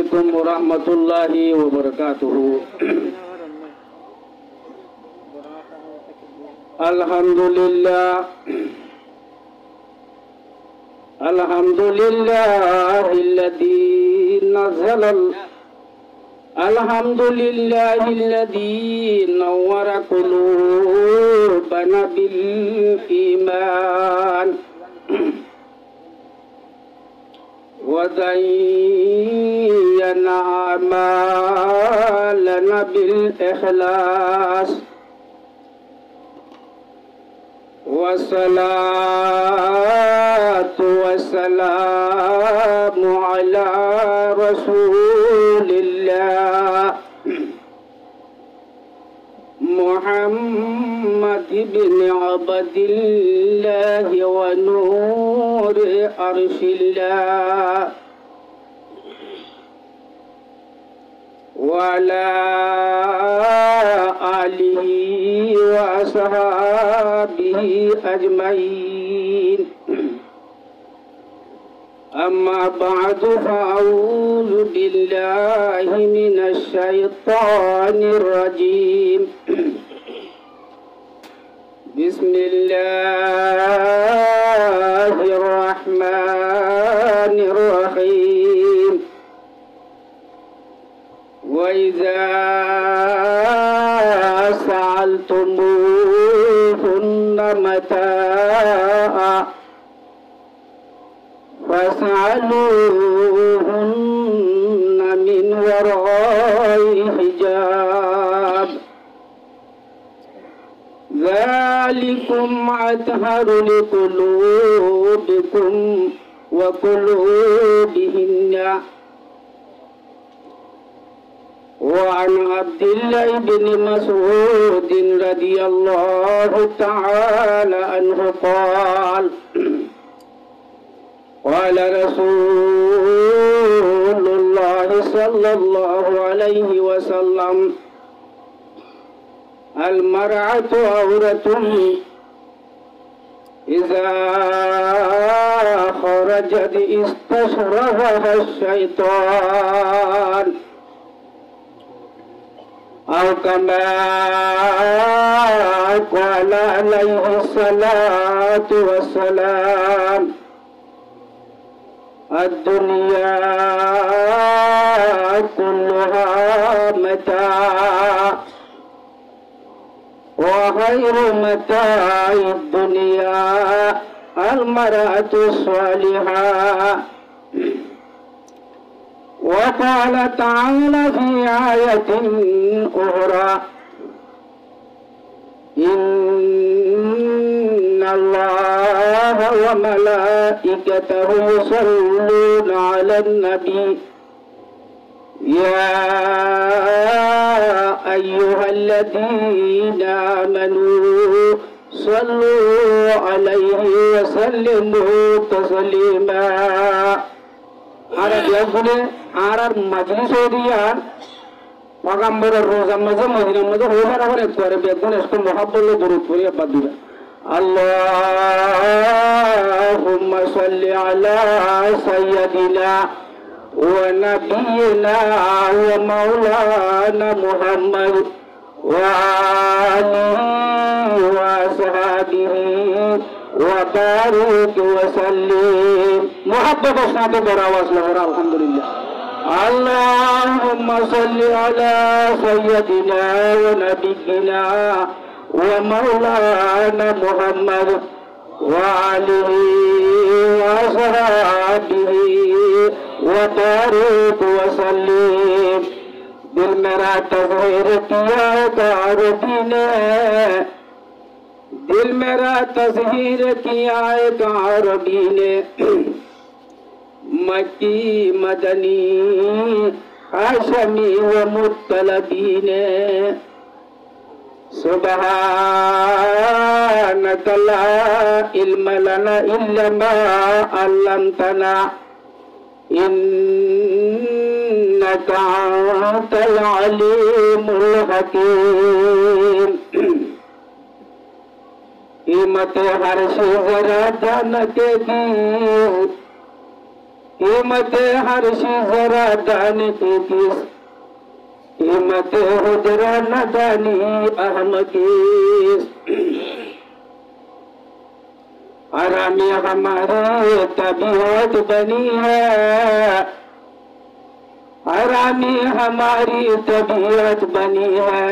عليكم ورحمة الله وبركاته. الحمد لله الحمد لله الذي نزل الحمد لله الذي نور قلوبنا بالإيمان وزين أعمالنا بالإخلاص والصلاة والسلام على رسول الله محمد بن عبد الله ونور عرش الله وعلى آله وأصحابه أجمعين. أما بعد فأعوذ بالله من الشيطان الرجيم. بسم الله الرحمن الرحيم. وإذا سألتموهن متاعا فاسألوهن من وراء حجاب ذلكم أطهر لقلوبكم وقلوبهن. وعن عبد الله بن مسعود رضي الله تعالى عنه قال قال رسول الله صلى الله عليه وسلم المرأة عورة إذا خرجت استشرفها الشيطان أو كما قال عليه الصلاة والسلام الدنيا كلها متاع وخير متاع الدنيا المرأة الصالحة. وقال تعالى في آية أخرى إن الله وملائكته يصلون على النبي يا أيها الذين آمنوا صلوا عليه وسلموا تسليما. আর মাজলিস দিয়ার পয়গম্বরের রোজা মাঝে মদিনার মধ্যে হওয়ার আবার একটু আর বেগুন একটু মহাব্বলে দরুদ পড়ে বাদ দিবেন। আল্লাহুম্মা সাল্লি আলা সাইয়্যিদিনা ওয়া নাবিয়িনা ওয়া মাওলানা মুহাম্মদ ওয়া আলিহি ওয়া আসহাবিহি ওয়া বারিক ওয়া সাল্লিম। মুহাব্বতের সাথে বড় আওয়াজ লাগারা আলহামদুলিল্লাহ। اللهم صل على سيدنا ونبينا ومولانا محمد وآله وصحبه وبارك وسلم। दिल मेरा तज़हीर किया कारबी ने दिल मेरा तज़हीर किया कारबी ने मक्की मदनी हाशमी व मुत्तलबी ने सुब्हानक ला इल्म लना इल्ला मा अल्लमतना इन्नका अंतल अलीमुल हकीम। कीमत हर शे जरा जानते की कीमत हर जरा दाने की किस कीमत हो जरा न दानी अहम किस आरामी हमारी तबीयत बनी है आरामी हमारी तबीयत बनी है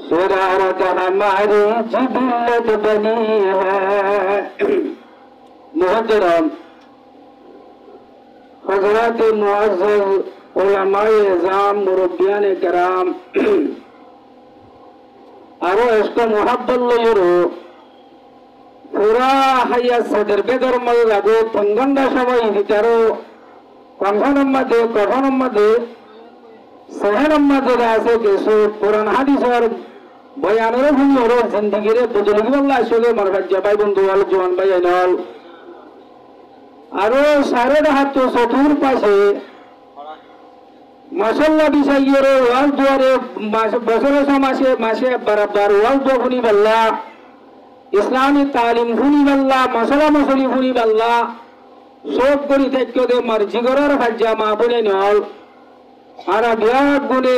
शरारत हमारी जिबिल्लत बनी है। मुहतरम हज़रात मुअज़्ज़ज़ उलमाए इज़ाम मुरब्बियान किराम आरो इसको मोहब्बत लयरो पूरा हया सदर बेदर मल लागो पंगंडा समय विचारो कथन मध्ये सहन मध्ये रासे केसो पुराण हादिस और बयानर भूमिर जिंदगी रे बुजुर्ग बल्ला आसले मारबाज भाई बंधु वाल जवान भाई आइनाल आरो सारे हाथ तो चतुर पाशे माशाल्लाह बिसाइरो वाल दुआरे बसरे समासे मासे बराबर वाल दो भुनी बल्ला इस्लामी तालीम भुनी बल्ला मसला मसली भुनी बल्ला सब करी थेक्यो दे मर्जी करार हज्जा मा बने नल आरा बिराट गुने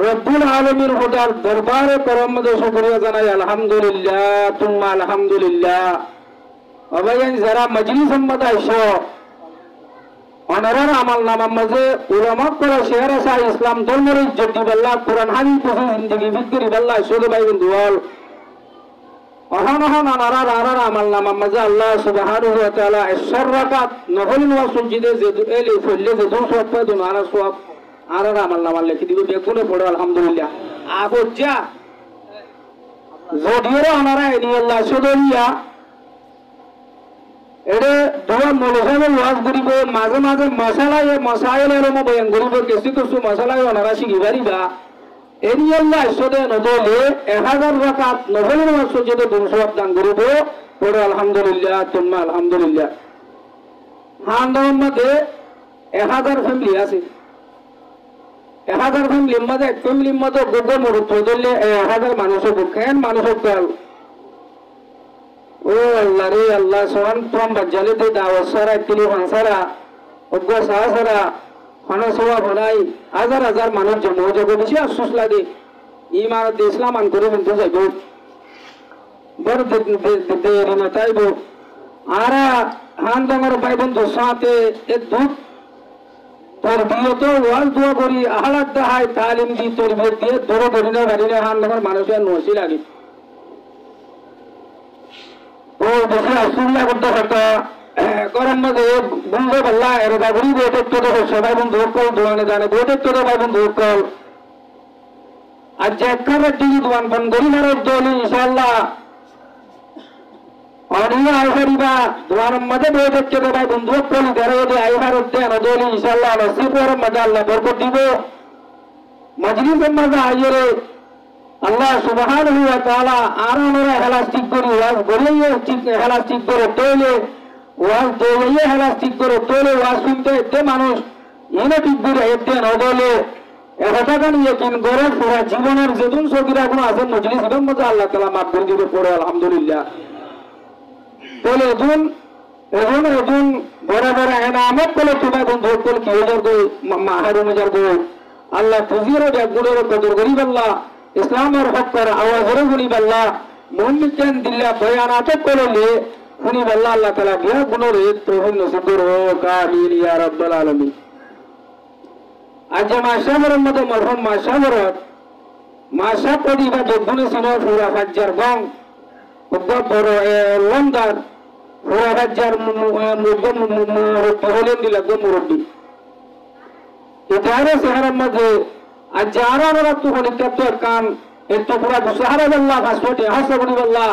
रब्बुल आलमीन खुदार दरबारे करम दे शुक्रिया जानाई अल्हम्दुलिल्लाह तुम्मा अल्हम्दुलिल्लाह अबयन जरा मजलिस सम्मत आइशो अनरार अमल नामा मजे उलमा करा शेर ऐसा इस्लाम धर्म इज्जत बल्ला कुरान हादी पुसी जिंदगी बिगरी बल्ला शुद्ध भाई बंधुआल अहन अनरार अनरार अमल नामा मजे अल्लाह सुब्हानहु व तआला शर्रकात नफल व सुजदे ज़ेदु एले फल्ले ज़ेदु सब पे दुनारा सब अनरार अमल नामा लिखि दिबो बेकुने पड़ो अल्हम्दुलिल्लाह आबो जा जोडियो अनरा एनी अल्लाह सुदलिया एडे दुआ मोलसाने वाज करिबो माजे माजे मसाला ये मसाइल एरो म बयान करिबो केसी कसु मसाला यो अनराशी गिबारिबा एनी अल्लाह सदे नदले 1000 राकात नफल नामाज सजदे 200 दान करिबो पड़ो अल्हम्दुलिल्लाह तुम्मा अल्हम्दुलिल्लाह हांदम मध्ये 1000 फैमिली आछे 1000 फैमिली मध्ये फैमिली मध्ये गोगो मुरुत दले 1000 मानुष बुकेन मानुष काल ओ अल्लाह रे अल्लाह सोहन तुम बजाले दे दावसरा किलो हंसरा उग्गो सासरा हनसवा बनाई हजार हजार मानुष जमो जगो बेशी अफसोस लागे इमारत इस्लाम अन करे बिंदु जाइबो बर दे रिमताइबो आरा हान दंगर भाई बंधु साथे एक दुख तरबियत वाल दुआ करी आहालात दहाय तालीम दी तरबियत दिए दरो दरिना बारिना हान दंगर मानुषेर नोसी लागे ओ दूसरा सुनला करता करता करम मध्ये बुंदे बल्ला एरदा गुरी बेटे तो सबाई बंधु कल दुआने जाने बेटे तो भाई बंधु कल आज जक्कर रट्टी दुआन बन गरी मारो दोली इंशाअल्लाह और ये आइबा दुआन मध्ये बेटे तो भाई बंधु कल दरे दे आइबा रट्टे न दोली इंशाअल्लाह नसीब और मजा अल्लाह बरकत दिबो मजलिस मजा आइरे अल्लाह सुब्हानहु व तआला आरामरे हेलास्टिक करी वाज गरिये ठीक हेलास्टिक करे तोले वाज दोये हेलास्टिक करे तोले वाज सुनते ते मानुष इने ठीक करे एते नदले एहतागान यकिन करे पूरा जीवनेर जेदुन सगिरा गुण आछे मजलिस इबन मजा अल्लाह ताआला माफ करे दिबे पड़ो अल्हम्दुलिल्लाह तोले एदुन बड़ा बड़ा एनामत कोले तुम्हें बंधु कोल की ओजर दो माहरो मजर दो अल्लाह फजीरो दे गुणरो कदर गरीब अल्लाह इस्लाम और हक पर आवाज़ हुनी बल्ला मोहम्मदन दिल्ला बयानात कोले हुनी बल्ला अल्लाह ताला बिया गुनो रे तौहीद नसीब रो कामिल या रब्बल आलमीन आज माशावर मद मरहम माशावर माशा पदिबा दोगुने सिनो पूरा हज्जार गंग उग्गा बरो लंदर पूरा हज्जार मुगम मुरब्बी दिला गो मुरब्बी इधारे शहर मध्ये अजारा रत होने तत्व कान एक तो पूरा दुसहरा बल्ला फासोटे हसबनी बल्ला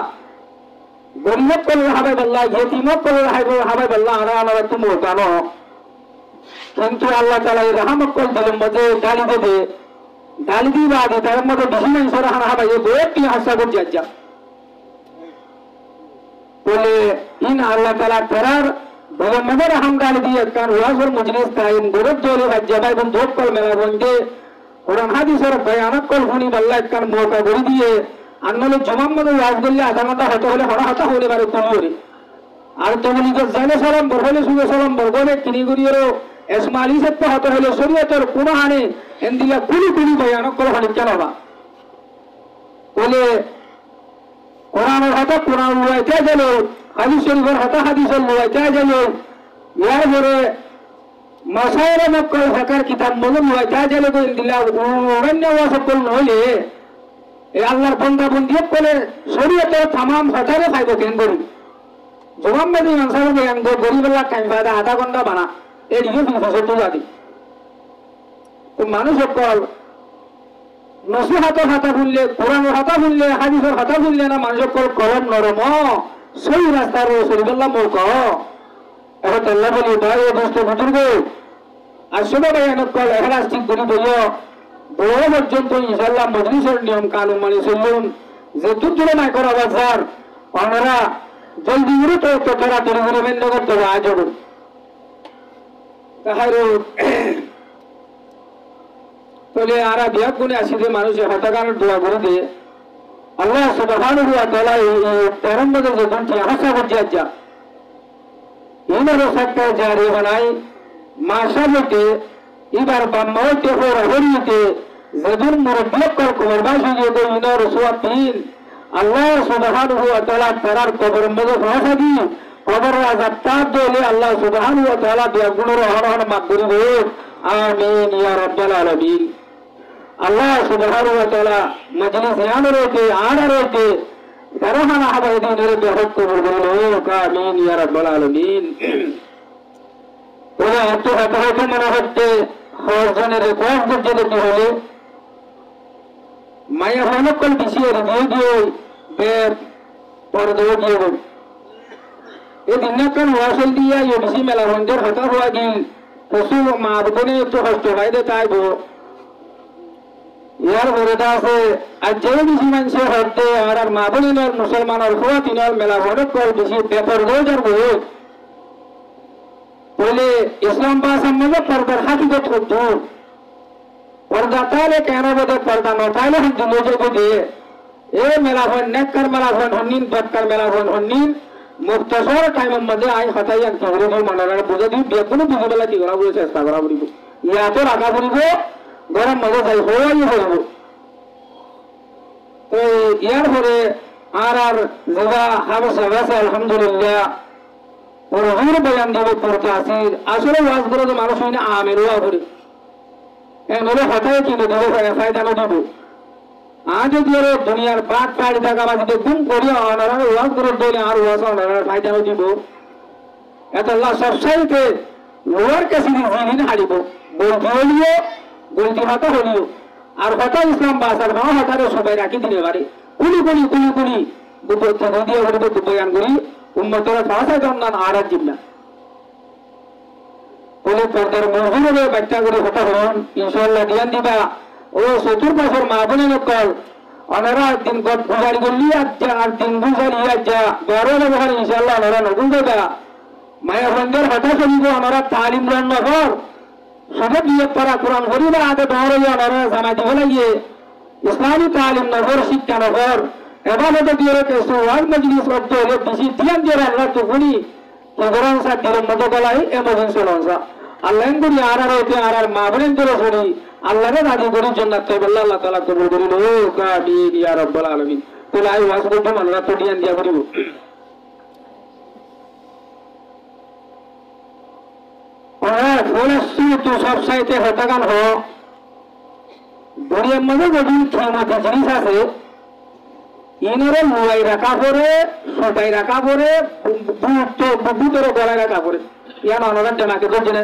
गरीब को हवे बल्ला यतीम को हवे बल्ला आरा रत तुम होता नो किंतु अल्लाह ताला रहमत को दिल मजे डाली दी बात तर मजे बिहिन इंसर हना हवे ये बेटी हसा को जज्जा बोले इन अल्लाह ताला करार बोले मजे रहम डाली दी कान वाजर मजलिस कायम गुरब दोले हज्जाबाई बन धोप कल मेरा बंदे कुरान हादिसर बयानत कल हुनी बल्ला कान मौका गरी दिए अन्नले जुमाम मदे वाज गल्ले आधा घंटा हतो होले हड़ा हता होले बारे तुलियोरे আর তেমনি জানে সালাম বর হলে সুগে সালাম বরগলে কিনি করিয়েরও এসমালি সত্য হতে হলে শরীয়তের কোন হানে এন্দিলা কুলি কুলি ভয়ানক করে হানি কেন বা বলে কোরআনের হাতে কোরআন লুয়াইতে গেল হাদিস শরীফের হাতে হাদিসের লুয়াইতে গেল ইয়ার পরে মাসায়ের মক্কল ফাকার কিতাব মনে লুয়াইতে গেল এন্দিলা অরণ্য ওয়াসকল নহলে এই আল্লাহর বন্দা বন্দি বলে শরীয়তের তামাম হতারে খাইব কেন করি জবানবাদী মানুষের জ্ঞান গরিবেলা টাইম ফায়দা আধা ঘন্টা বানা এদিকে ফিলসফি জাতি তো মানুষ সকল নসি হাতের হাতা ভুললে কোরআনের হাতা ভুললে হাদিসের হাতা ভুললে না মানুষ সকল কলম নরম সই রাস্তার শরীফেল্লা মৌক এখন তেল্লা বলি ভাই ও দোস্ত বুজুর্গ আসলে ভাই এনেকল এহরাজ ঠিক করি বইয় বড় পর্যন্ত ইনশাল্লাহ মজলিসের নিয়ম কানুন মানে চলুন যে তুলনায় করা বাজার আমরা জলদি করে তো তোরা তৈরি করে মেন করতে হবে আজ তাহলে আরা বিয়া গুণে আসি যে মানুষের হতাকার দোয়া করে দিয়ে আল্লাহ সুবহানাহু ওয়া তাআলা এই পেগম্বরের যে দুটি হাসা করছে যা ইনারও সত্তা জারি বানাই মাশাআল্লাহতে এবার বাম্মাওতে হর হরিতে যদুন মুরব্বিক কর কুরবাশি যে ইনার সুয়াতিন আল্লাহ সুবহানাহু ওয়া তাআলা তারার কবর মধ্যে ফাঁসা দি কবর আযাব তাপ দিলে আল্লাহ সুবহানাহু ওয়া তাআলা বিয়া গুণের হরহর মাফ করে দেবে আমিন ইয়া রাব্বাল আলামিন আল্লাহ সুবহানাহু ওয়া তাআলা মজলিস ইয়ান রয়েছে আর রয়েছে দরহানা হাবাই দিনের বেহক কবর দিলে আমিন ইয়া রাব্বাল আলামিন ওরা এত হয়তো মনে হচ্ছে হজনের কয়েক যদি হলে মায়া হনকল পিছিয়ে দিয়ে দিয়ে পর্দা দিয়ে এই দিনকান ওয়াসল দিয়া ইউডিসি মেলা হন্দের হতা হওয়া গিল পশু মা বোনে একটু কষ্ট পাইতে চাইব ইয়ার বড়টা আছে আর যে বেশি মানুষ হতে আর মা বোনের মুসলমানের হওয়া তিনর মেলা হনকল বেশি পেপার হয়ে যাবো বলে ইসলাম বা সম্বন্ধে পর্দার হাকিকত হতো পর্দা তাহলে কেন বোধ পর্দা ন তাহলে দিলে যোগ দিয়ে এ মেলা হন নেকর মেলা হন হন্নিন বদকার মেলা হন হন্নিন মুক্তসর টাইমের মধ্যে আই হতাই কেউরে মনে বুঝে দিই বেগুনো বুঝে বেলা কি করা বলে চেষ্টা করা বলিব ইয়াতো রাখা বলিব গরম মজা যাই হওয়াই হইব তো ইয়ার পরে আর যেবা হাবস আছে আলহামদুলিল্লাহ ওর হুর বয়ান দিব পড়তে আসি আসলে ওয়াজ করে তো মানুষ হইনা আমেরও করে এমন হঠাৎ কিনে দেবো ফায়দা দিব আজ যদি দুনিয়ার বাদ পাড়ি থাকা বা যদি গুম করি অনারা ওয়াজ করে দিলে আর ওয়াজ অনারা ফায়দা দিব এত আল্লাহ সবসাইতে লোয়ার কাছে জিনিস হারিব বলতে হলিও বলতে হতা হলিও আর হতা ইসলাম বাসার মা হতারে সবাই রাখি দিলে পারে কুলি কুলি কুলি কুলি দিয়ে হরিব বয়ান করি উম্মতের ভাষা জন্মান আর জিম্মা বলে পর্দার মজুর বাচ্চা করে হতা হন ইনশাল্লাহ ধ্যান দিবা ও চতুর্পাশের মা বোনের নকল ওনারা দিন গুজারি করলি আর দিন গুজারি যা বড় ব্যবহার ইনশাল্লাহ ওনারা নতুন দেবা মায়া বন্ধের হতা চলিব ওনারা তালিম রান্নাঘর শুধু বিয়ে পড়া কোরআন করিবা আগে ডরে ওনারা জানা দিব লাগিয়ে ইসলামী তালিম নগর শিক্ষা নগর এবাদত দিয়ে রেখেছে ওয়াজ মজলিস করতে হলে বেশি ধ্যান দিয়ে আল্লাহ তো শুনি গরম সা দিলের মতো গলাই এমার্জেন্সি লঞ্চা আল্লাহ করি আর মা বোনের ধরে শুনি আল্লাহকে দাদি করি জান্নাত বললা আল্লাহ তাআলা কবুল করিল ও কাবির ইয়া রাব্বাল আলামিন তাহলে আই ওয়াজ করতে মানুষ তো ধ্যান দিয়া করিব আর ফলসি তো সব সাইতে হতাগান হ দুনিয়ার মধ্যে যদি ক্ষমতা জিনিস আছে ইনারে লুয়াই রাখা পরে সবাই রাখা পরে বুতরে গলায় রাখা পরে ইয়ান অনারার জানাকে ধরছে না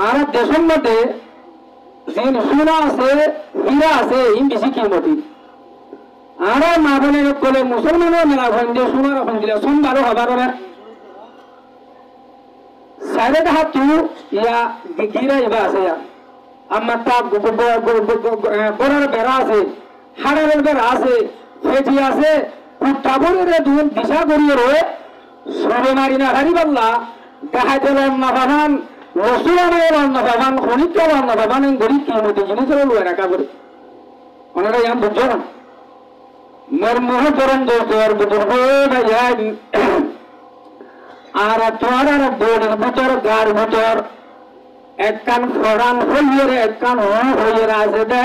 আর দেশের মধ্যে যে সোনা আছে হীরা আছে ইন বেশি কিমতি আর মা বোনের কলে মুসলমানের মেলা ভঞ্জে সোনার ভঞ্জিলা সোমবারও হবার না সাড়ে হাত তু ইয়া গিরা ইবা আছে ইয়া আমার তা বড়ার বেড়া আছে হাড়ের বেড়া আছে ফেটি আছে টাবরের দুন দিশা করিয়ে রে সরে মারি না হারি পাল্লা দেখাইতে না ভাবান রসুলানের না ভাবান খনিকার না ভাবান গরিব কিমতি জিনিসের লুয়ে রাখা করে ওনারা ইয়াম বুঝছো না মের মুহ করুন দোস্তর বুজুর্গ ভাইয়ান আর তোমার আর বোনের ভিতর গার ভিতর একখান ফরান হইয়ের একখান হইয়ের আছে দে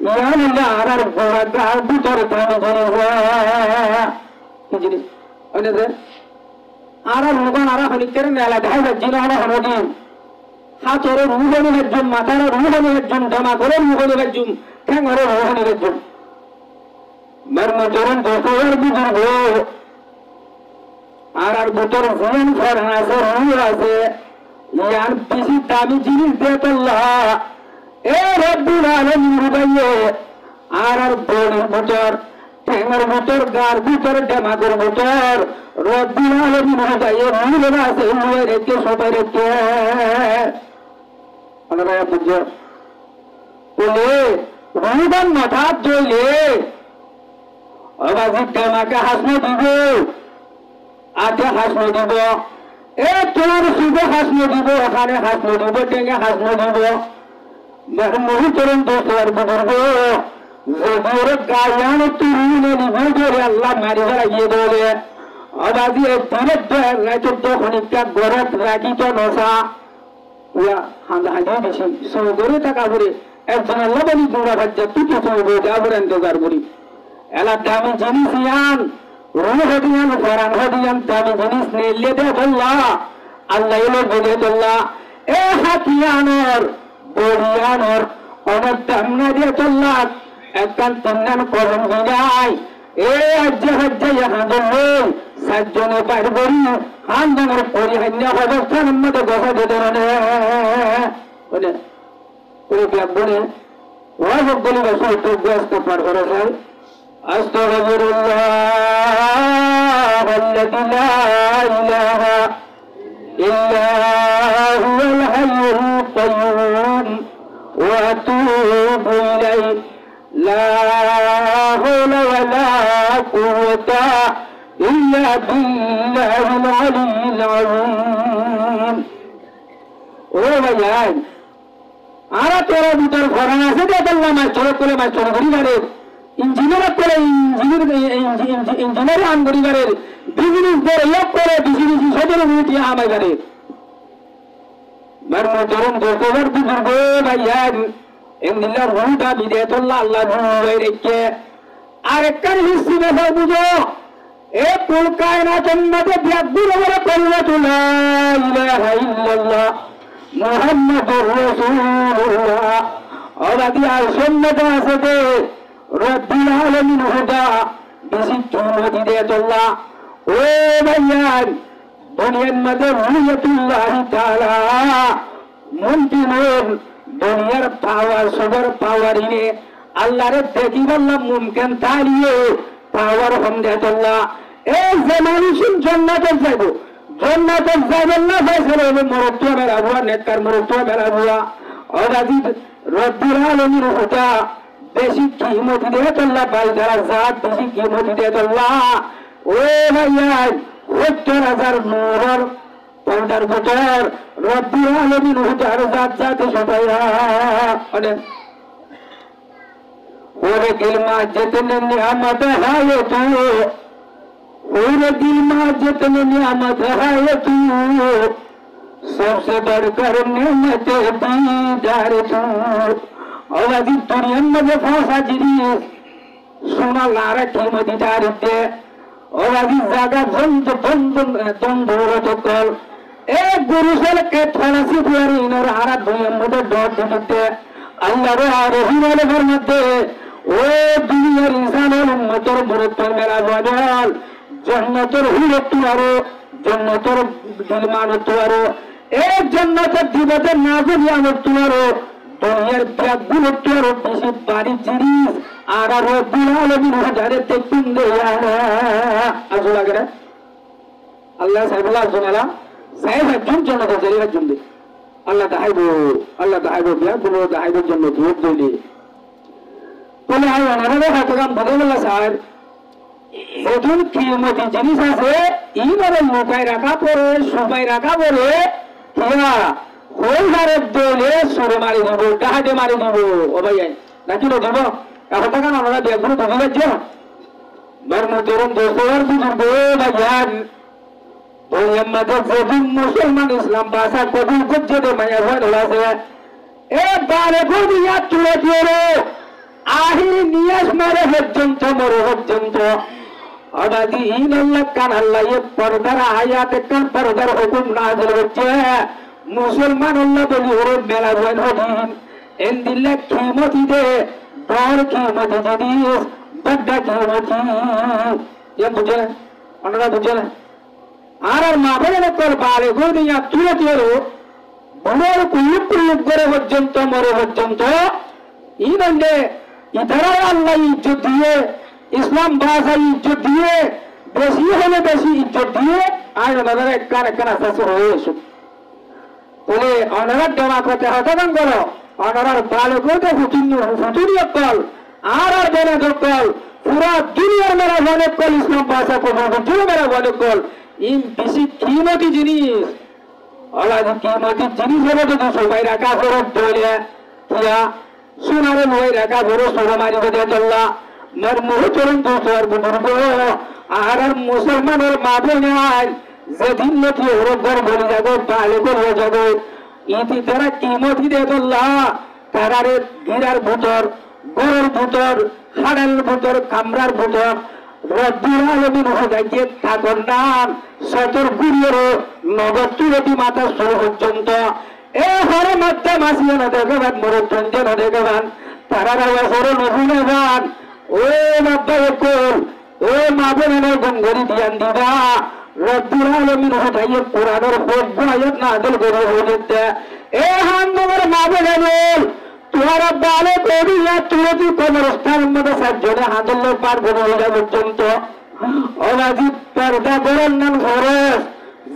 ইয়ানিলে আর গোড়া গার ভিতর থামে কি জিনিস ওই যে আর রুগন আর হনিকের মেলা দেখাই যাচ্ছি না হনদিন হাতের রুহনি হেজুম মাথার রুহনি হেজুম জামা করে রুহনি হেজুম ঠ্যাঙরে রুহনি হেজুম মর্মচরণ দোষের বুঝুর্গ আর ভিতর জীবন ফরান আছে রুহ আছে ইয়ার বেশি দামি জিনিস দিয়ে তোল্লাহ এ রব্বুল আলামিন রুবাইয়ে আর বোনের ভিতর ঠ্যাঙের ভিতর গার ভিতর জামাগের ভিতর রব্বুল আলামিন রুবাইয়ে রুহ আছে রুহ রেখে সবাই রেখে আপনারা বুঝছো বলে রুবান মাথা জইলে অবাজিত জামাকে হাসনে দিব আতে হাসনে দিব এ তোমার সুদে হাসনে দিব ওখানে হাসনে দিব টেঙ্গে হাসনে দিব মহি চরণ দোষের বুজুর্গ যে গায়ান তুলে নিভে ধরে আল্লাহ মারি লাগিয়ে ধরে অবাজি দিনের রাইতে খনিকা গরত রাখিত নসা হাঁদা হাঁদা বেশি সৌগরে টাকা ভরে একজন আল্লাহ বলি গুড়া ভাজ্যা তুই সৌগরে যাবরে ইন্তজার করি এলা দামি জিনিস ইয়ান রুহ হদিয়ান ফরান হদিয়ান দামি জিনিস নিলে দে বললা আল্লাহ এলো বলে তোল্লা এ হাতিয়ানোর বড়িয়ানোর অনেক দাম না দিয়ে তোল্লা একখান তিনখান করম যায় এ আজ্জে হজ্জে হাঁদন নেই সাতজনে বাইর করি হাঁদনের পরিহান্য অবস্থান মধ্যে গসা দিতে বলে করে ব্যাগ বলে ওয়াজ বলি বসে একটু ব্যস্ত পার করে যায় أستغفر الله الذي لا إله إلا هو الحي القيوم وأتوب إليه لا حول ولا قوة إلا بالله العلي العظيم وياي أنا ترى بدر فرنا سيدنا الله ما شرط كل ما شرط غريبه ইঞ্জিনিয়ার করে ইঞ্জিনিয়ার আন করিবারের বিজনেস করে লক করে বিজনেস সদর মিটি আমায় করে মর্মচরণ দোষের বুজুর্গ ভাইয়ান এমনিল্লাহ রুহটা বিদেতুল্লাহ আল্লাহ রুহে রেখে আর একখান হিস্সি বেসা বুঝো এ কুল কায়নাতের মধ্যে ব্যাগুর বলে কলিমাতুল্লাহ ইলাহা ইল্লাল্লাহ মুহাম্মাদুর রাসূলুল্লাহ অবাদি আর সুন্নাত আছে দে রব্বুল আলামিন হুদা বেশি চুমতি দে তোল্লা ও ভাইয়ান দুনিয়ার মধ্যে রুহিয়াতুল্লাহ তাআলা মুমকিনুন দুনিয়ার পাওয়ার সবার পাওয়ার ইনে আল্লাহর দেখি বললাম মুমকিন তালিয়ে পাওয়ার হম দে তোল্লা এই যে মানুষ জান্নাতে যাইব জান্নাতে যাবেন না ফয়সালা হবে মরত্ব মেরা হুয়া নেককার মরত্ব মেরা হুয়া और अजीब रब्बुल आलमीन হুদা বেশি কিমত দিয়ে তোল্লা বাইদার জাত বেশি কিমত দিয়ে তোল্লা ও ভাইয়া ৭০,০০০ নূরের পর্দার ভিতর রব্বুল আলামিন হুদার জাত জাতে সবাইরা অনেক ওরে দিল মা जितने नियामत है ये तू ओरे दिल में जितने नियामत है ये तू सबसे बढ़कर नियमत दीदार तू और अभी दुनिया में फंसा जिनिस सोना लारा कीमती तारीफे और अभी ज्यादा बंद तो कल एक गुरुसल के थोड़ा सी पुरानी इन्होंने आरा दुनिया में डॉट दिखते अल्लाह रे आरोही वाले घर मध्य ओ दुनिया इंसान वाले मतोर मुरत्तर मेरा वाजल जन्नतर हुरत तुआरो जन्नतर दिलमान तुआरो एक जन्नतर दिवते नाजुक यामत तुआरो दुनियार त्यागुल तुआरो किसी बारी जिनिस आरा रब्बुल आलमीन हजारे तेकुन दे याना आजू लग रहा अल्लाह साहिबुल्लाह सुनाला साहिब हजूम जन्नत जरी हजूम दे अल्लाह दाहिबो बिया गुलो दाहिबो जन्नत हुक दिली बोले हाय अनारे हातगाम बदलला साहेब এজন কিয়ামতি জিনিস আছে এইভাবে লুকায় রাখা পড়ে সবাই রাখা পড়ে কিয়া ওই হারে দলে সুরে মারি দিব ডাহাতে মারি দিব ও ভাই নাকি লো দিব এখন টাকা আমরা ব্যাগগুলো ঢুকে যাচ্ছ Bermuturun dosa bujuk bagian. Yang mata jadi Muslim Islam bahasa kau ikut jadi banyak orang saya. Bale dia tuh akhir nias mare hajjunto moro hajjunto. Ada di inallah kan Allah ye pardar ayat kan pardar hukum nazil hocche. Musliman Allah boli hore mela hoin hodin. Endilla qimati de dar qimati jadis badda qimati. Ye bujhe na? Anara bujhe na? Arar mabele kol bale dia tuh বড় কুলুপ করে পর্যন্ত মরে পর্যন্ত ইনন্দে ইতারা আল্লাহ ইজ্জত দিয়ে ইসলাম ভাষা ইজ্জত দিয়ে বেশি হলে বেশি ইজ্জত দিয়ে আজ ওনারা একখান আস্তে হয়ে এসো বলে ওনারা ডেমা করতে হতগান করো ওনারার ভালো করতে ফুতুরি কল আর বেনা কল পুরা দুনিয়ার মেরা বলে কল ইসলাম ভাষা করবো মেরা বলে কল ইন বেশি কিমতি জিনিস Allah kiamati jenis apa tu sampai raka buruk boleh, ya, sunare mulai raka buruk sudah mari berdia Allah, mermuh turun tu suar buruk, agar Musliman orang mabunya, zedin lagi orang boleh jago, balik boleh jago, ini tera kiamati dia Allah, terare girar butor, goror butor, hadal butor, kamrar butor. Rabbul alamin hudayet takonan satur guriro nogotulati mata suhujjanta hore matta masiyana degaban murujjana degaban tarara wasoro nohunaban mabba ekol mabena gongori diyan dida Rabbul alamin hudayet quranor hojja ayat nadil goro hojette handogar mabena तुम्हारा बाले को भी या तुरंत कब्रिस्तान में सज्जने हाथों पार बोलेगा बच्चों और अजी पर्दा बोलन नन सोरेस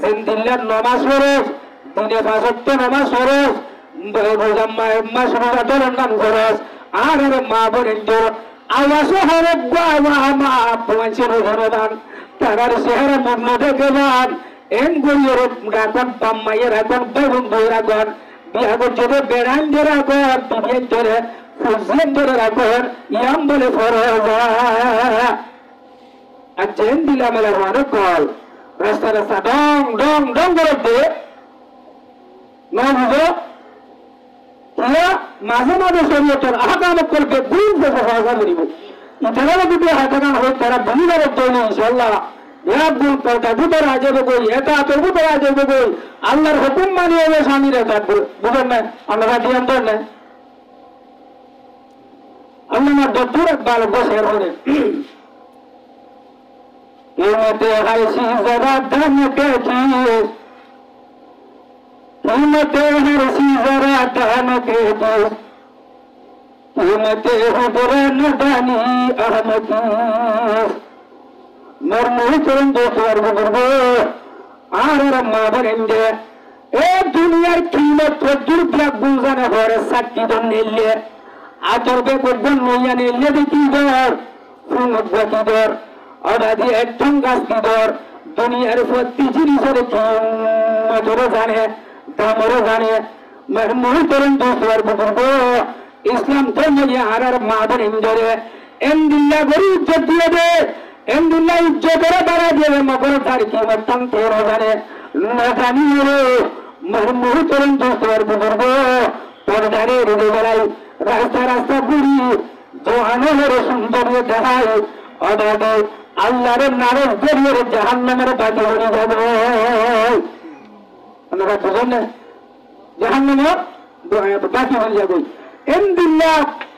जिंदगी नमाज सोरेस दुनिया फासत्ते नमाज सोरेस भोजम्मा एम्मा सुना बोलन नन सोरेस आरे माँ बोलेंजो आवाज़ हरे गुआवा हम पहुँचे रोज़ान तारार शहर मुन्नते के बाद इन गुरियों रातन पम्माये रातन बेगुन बोरागन biago jode beran jora ko bibian jore fuzen jora ko yam bole foroza ajen bila melawan kol rasta dong gorode nabujo ya maze shariator ahkam kol be din se faza muribu itara bibi hatagan ho tara bani gorode inshallah ya bul karta butar aje begoi eta ator butar aje begoi Allahর হুকুম মানিয়ে হবে স্বামীরা থাকবে বুঝেন না আমরা দিয়াম দেন না আল্লাহ না দূর একবার বসে রয়ে কিমতে হাইসি জরা দাম কেছিস কিমতে হাইসি জরা দাম কেছিস কিমতে হুদরে নদানি আহমদিস মরমুহ চরণ দোসর বলবো आरे माबरेंगे दुनियार कीमत को दुर्ब्याग गुंजाने होरे साक्की दो नेल्ले आतरबे को गुन्नोया नेल्ले देखी दर फुंगबा की दर और आदि एक ठंगास की दर दुनियार फत्ती जिनिसरे कीमतोरे जाने दामोरे जाने महमूद करन दोसर बुजुर्गो इस्लाम धर्म ये आरे माबरेंगे एंदिल्ला गरी इज्जत दिए दे एंदिल्ला इज्जत रे बड़ा दिए मगर तार कीमत तंग तेरो जाने न जानी रे महमूद करन दोसर बुजुर्गो पर्दारे रे बड़ाई रास्ता बुरी जोहाने रे सुंदर देखाई और आगे अल्लाह रे नारज करिए जहन्नम रे बाकी हो जाबो আমরা বুঝেন না जहन्नम बाकी हो जाबो एंदिल्ला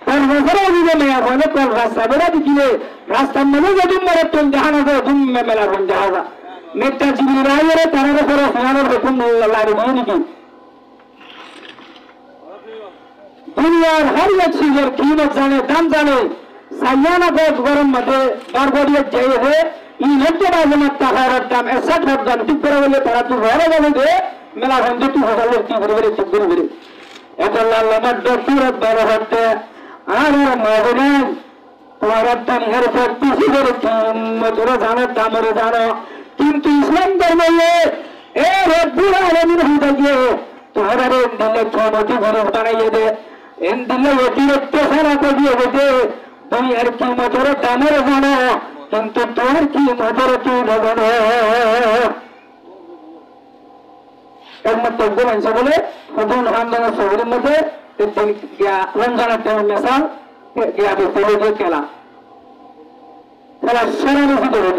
परवसरा दिले में आने पर रास्ता बड़ा दिले रास्ता में जो मरे तुम जहां से तुम में मेला बन जाएगा मेटा जिबराइल रे तारे पर सुनाने हुकुम अल्लाह रे नहीं की दुनियार हर एक चीजर कीमत जाने दाम जाने सायाना बहुत गरम मते बारबोडिया जाए है ई नब्बे बाजमत तहारत दाम ऐसा ठोक दाम ठीक करे बोले तारा तू रोरे जाने दे मेला बंदे तू होले की बरे चुगुर बरे अल्लाह लमत दो सूरत बारे होते आरे मौजूद तुम्हारा तनिहर पर किसी करे कीमत रे जाने दाम रे जानो किंतु इस्लाम धर्म ये ए रब्बुल आलमीन हुदाये तुम्हारा रे दिल छोटी गुरु बनाइए दे इन दिल ये तीर सारा को दिए दे दुनिया की कीमत रे दाम रे जानो কিন্তু তোর কি মজুর কি ভগবান একমাত্র মানুষ বলে প্রধান আন্দোলন শহরের মধ্যে রমজানের টাইম মেশাল খেলা খেলা সেরা বেশি ধরে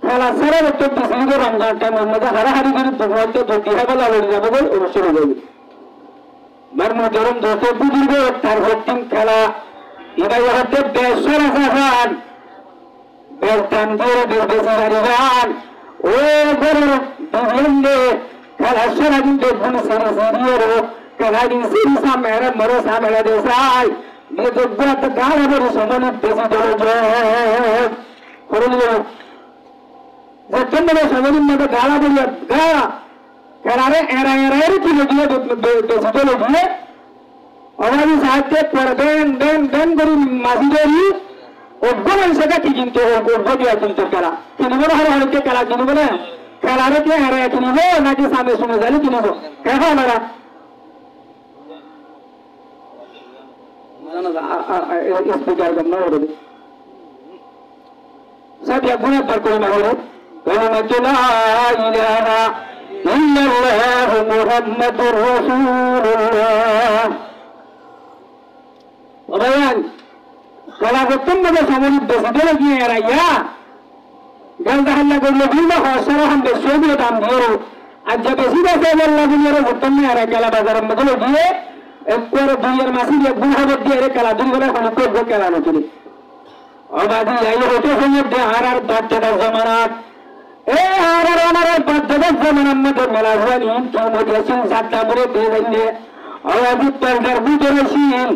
খেলা সেরা দেখতে বেশি রমজান টাইমের মধ্যে হারাহারি করে দুর্ভাগ্য দুর্গিহা বলা লড়ে যাবে বলে অবশ্যই হয়ে যাবে মার মজরম দোষে বুঝিবে তার ভর্তিম খেলা এবার হচ্ছে বেশর আসান বেশান দিয়ে বেশি হারিবান ও গরুর বিভিন্ন খেলা সেরা কিন্তু গুণ সেরে সেরিয়েরও খেলা দিন সেরি সামেরা মরো সামেরা দেশাই মেয়ে তো গাড়া বড় সমানে বেশি ধরে করুন যেমন সমাজের মধ্যে গাড়া বলিয়া গাড়া খেলারে এরা এরাই তুলে দিয়ে বেশি চলে দিয়ে অভাবী সাহায্যে দেন দেন দেন করি মাঝি ধরি অজ্ঞ মানুষের কি কিন্তু অজ্ঞ দিয়া কিন্তু খেলা কিনব না হরকে খেলা কিনব না খেলারে কে এরা কিনব নাকি সামনে শুনে যালে কিনব কেন ওনারা স্পিকার কম না ওরে সব গুণে পার করে না হলো كلمة لا إله إلا الله محمد رسول الله وبيان كلا قتم ماذا سمعني بسدل كي يرايا قال ده الله قل لبينا خاصرهم بسوبي تام ديرو أجا بسيدا سيدا الله دنيا قتم يرا كلا بازار مدل ديه اكبر دنيا مسيح يقول هذا ديه كلا دنيا ولا خلقه بو كلا نتولي وبعدين يا هوتو سمع ده هرار باتدا زمانات আমার পদ্ধতির জমানার মধ্যে মেলা হওয়ার ইনফরমেশন সাতটা করে দিয়ে দেননি আওয়াজ পাল্টার বুঝেছিল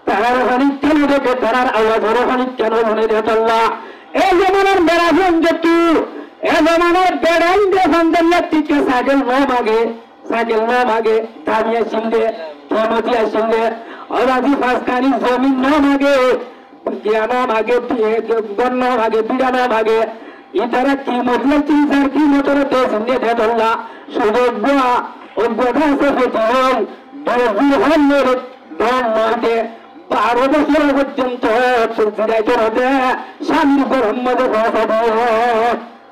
তারার খানিক কেন দেখে তারার আওয়াজ ওর খানিক কেন মনে দেখল্লা এই জমানার বেড়াফোন যেতু এই জমানার বেড়ান যে সন্তানের থেকে সাইকেল ন মাগে দামিয়া শিলদে কেমতিয়া শিলদে আওয়াজি ফাঁসকানি জমিন ন মাগে জ্ঞান মাগে বন্য মাগে বিড়া ন মাগে इधर की मतलब तीसर की मोटर तो सुनने थे डल्ला सुबह उनका से फिटोल दोजी हम मेरे दोन मारते 12 বছর পর্যন্ত সুবিধা করতে শান্তি মোহাম্মদ ভাষা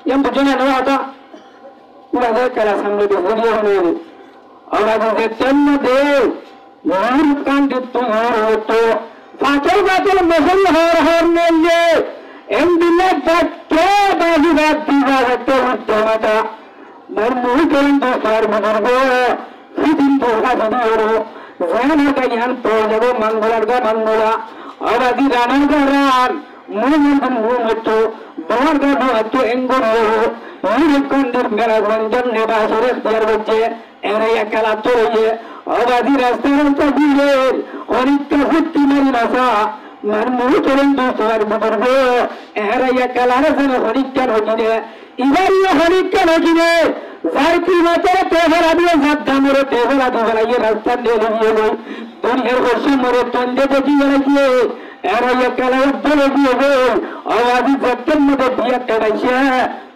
এম বুঝনে না এটা পুরা খেলা সামনে ভিডিও হলো আর যে জন্ম দে মূল কাণ্ডিত তো পাঁচল পাঁচল মহল হর নেলে এম দিনে কে বাজি বাদ দিবা হতে হতে মরমুই করেন তো সার বুঝবো সেদিন তো হাজিরো জানাটা জ্ঞান পেয়ে যাবো মঙ্গলার গা মঙ্গলা আবাদি রানার গা রান মুমুন মুমুত বড় গা বড় এঙ্গরো নিরকন্ডের মেলা রঞ্জন নেবা সরে দেয়ার হচ্ছে এরা একালা তোয়ে আবাদি রাস্তার দিয়ে অনেকটা হুট্টি মারি নাসা মরমুই করেন তো সার বুঝবো এরা একালা রাসন হরিকান হকিনে ইবারিও হরিকান হকিনে সাইকি মাতার তেহরা দিয়ে জাদা মরে তেহরা দিয়ে এই রাস্তা দিয়ে নিয়ে গই দুনিয়ার বসে মরে তন্দে দেখি গিয়ে এরা একালা বলে দিয়ে গই আওয়াজি জত্তম মধ্যে বিয়া করাইছে